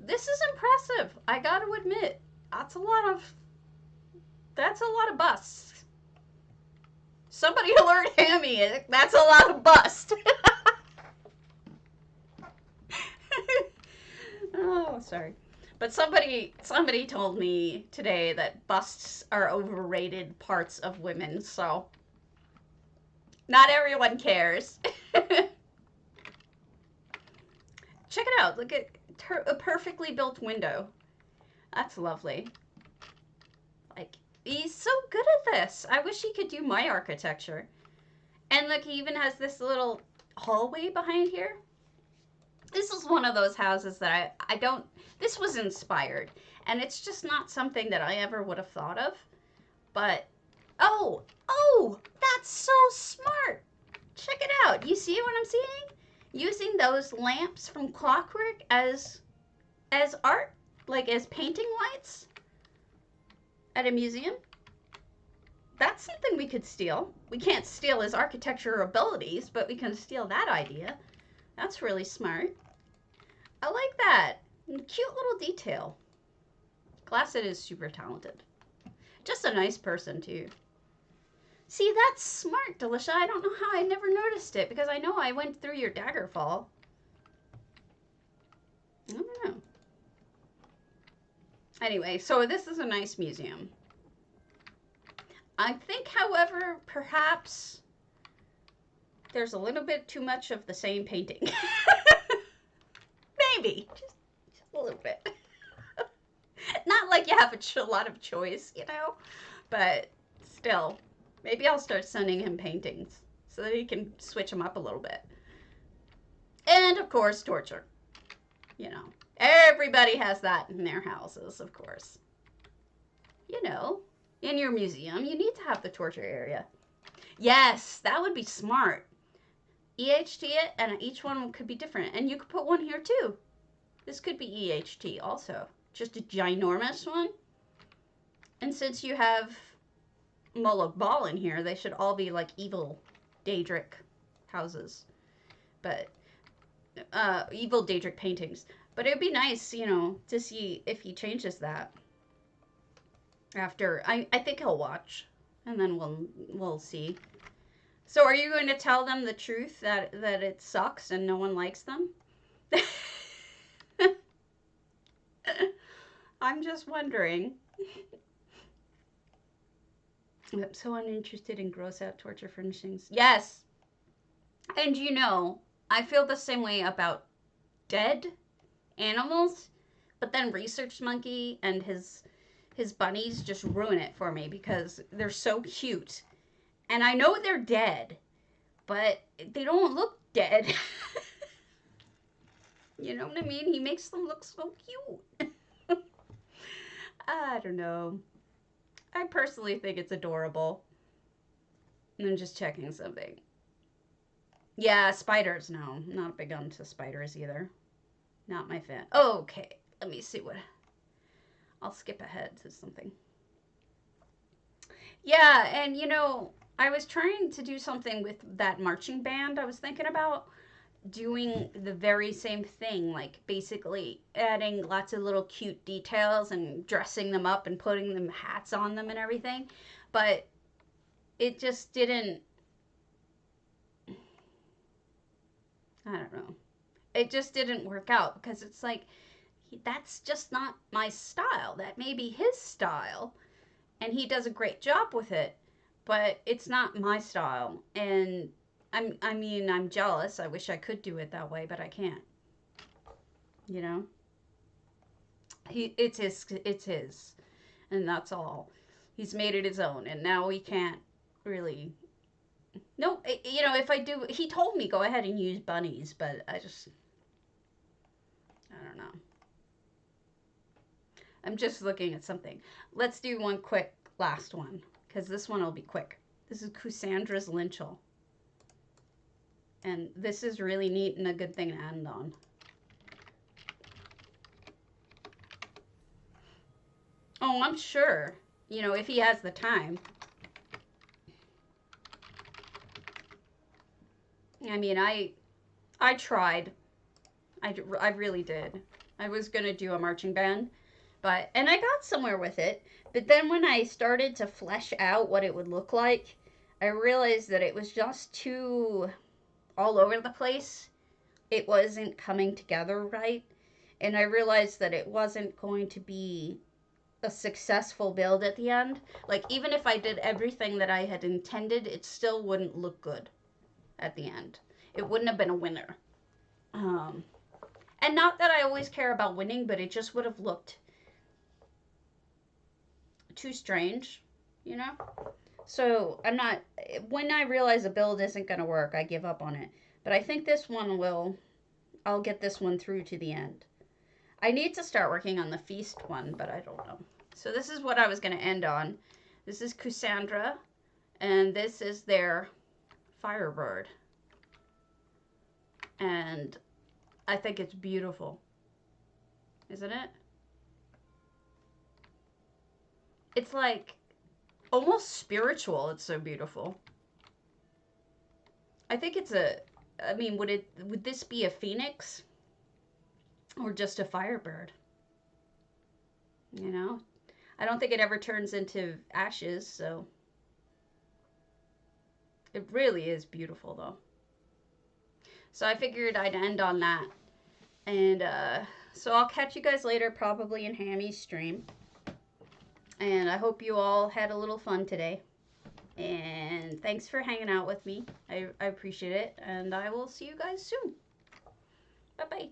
This is impressive. I got to admit, that's a lot of busts. Somebody alert Hammy. That's a lot of bust. Oh, sorry. But somebody told me today that busts are overrated parts of women, so not everyone cares. Check it out. Look at a perfectly built window. That's lovely. Like, he's so good at this. I wish he could do my architecture. And look, he even has this little hallway behind here. This is one of those houses that I don't, this was inspired. And it's just not something that I ever would have thought of. But, oh, that's so smart. Check it out. You see what I'm seeing? Using those lamps from Clockwork as art, like as painting lights at a museum. That's something we could steal. We can't steal his architecture abilities, but we can steal that idea. That's really smart. I like that. Cute little detail. Glassed is super talented. Just a nice person, too. See, that's smart, Delicia. I don't know how I never noticed it, because I know I went through your Daggerfall. I don't know. Anyway, so this is a nice museum. I think, however, perhaps there's a little bit too much of the same painting. Maybe. Just a little bit. Not like you have a lot of choice, you know? But still, maybe I'll start sending him paintings so that he can switch them up a little bit. And, of course, torture. You know, everybody has that in their houses, of course. You know, in your museum, you need to have the torture area. Yes, that would be smart. EHT it, and each one could be different. And you could put one here, too. This could be EHT also. Just a ginormous one. And since you have Moloch Ball in here, they should all be like evil Daedric houses. But, evil Daedric paintings. But it would be nice, you know, to see if he changes that. After, I think he'll watch. And then we'll see. So are you going to tell them the truth that it sucks and no one likes them? I'm just wondering. I'm so uninterested in gross out torture furnishings. Yes. And you know, I feel the same way about dead animals, but then Research Monkey and his bunnies just ruin it for me because they're so cute. And I know they're dead, but they don't look dead. You know what I mean? He makes them look so cute. I don't know. I personally think it's adorable. I'm just checking something. Yeah, spiders. No, not big onto spiders either. Not my fan. Okay, let me see what. I'll skip ahead to something. Yeah, and I was trying to do something with that marching band I was thinking about doing the very same thing, like basically adding lots of little cute details and dressing them up and putting them hats on them and everything. But it just didn't, I don't know. It just didn't work out because it's like that's just not my style. That may be his style and he does a great job with it, but it's not my style. And I'm jealous. I wish I could do it that way, but I can't. You know, it's his, and that's all. He's made it his own, and now we can't really. No, if I do, he told me go ahead and use bunnies, but I don't know. I'm just looking at something. Let's do one quick last one, because this one will be quick. This is Cassandra's Lynchel. And this is really neat and a good thing to end on. Oh, I'm sure, if he has the time. I mean, I tried. I really did. I was going to do a marching band, and I got somewhere with it. But then when I started to flesh out what it would look like, I realized that it was just too all over the place. It wasn't coming together right. And I realized that it wasn't going to be a successful build at the end. Like, even if I did everything that I had intended, it still wouldn't look good at the end. It wouldn't have been a winner. And not that I always care about winning, but it just would have looked too strange, you know? So I'm not, when I realize a build isn't going to work, I give up on it. But I think this one will, I'll get this one through to the end. I need to start working on the feast one, but I don't know. So this is what I was going to end on. This is Cassandra, and this is their Firebird. And I think it's beautiful. Isn't it? It's like almost spiritual. It's so beautiful. I think it's I mean, would this be a phoenix or just a firebird? I don't think it ever turns into ashes, so it really is beautiful though. So I figured I'd end on that. And so I'll catch you guys later, probably in Hammy's stream. And I hope you all had a little fun today. And thanks for hanging out with me. I appreciate it. And I will see you guys soon. Bye-bye.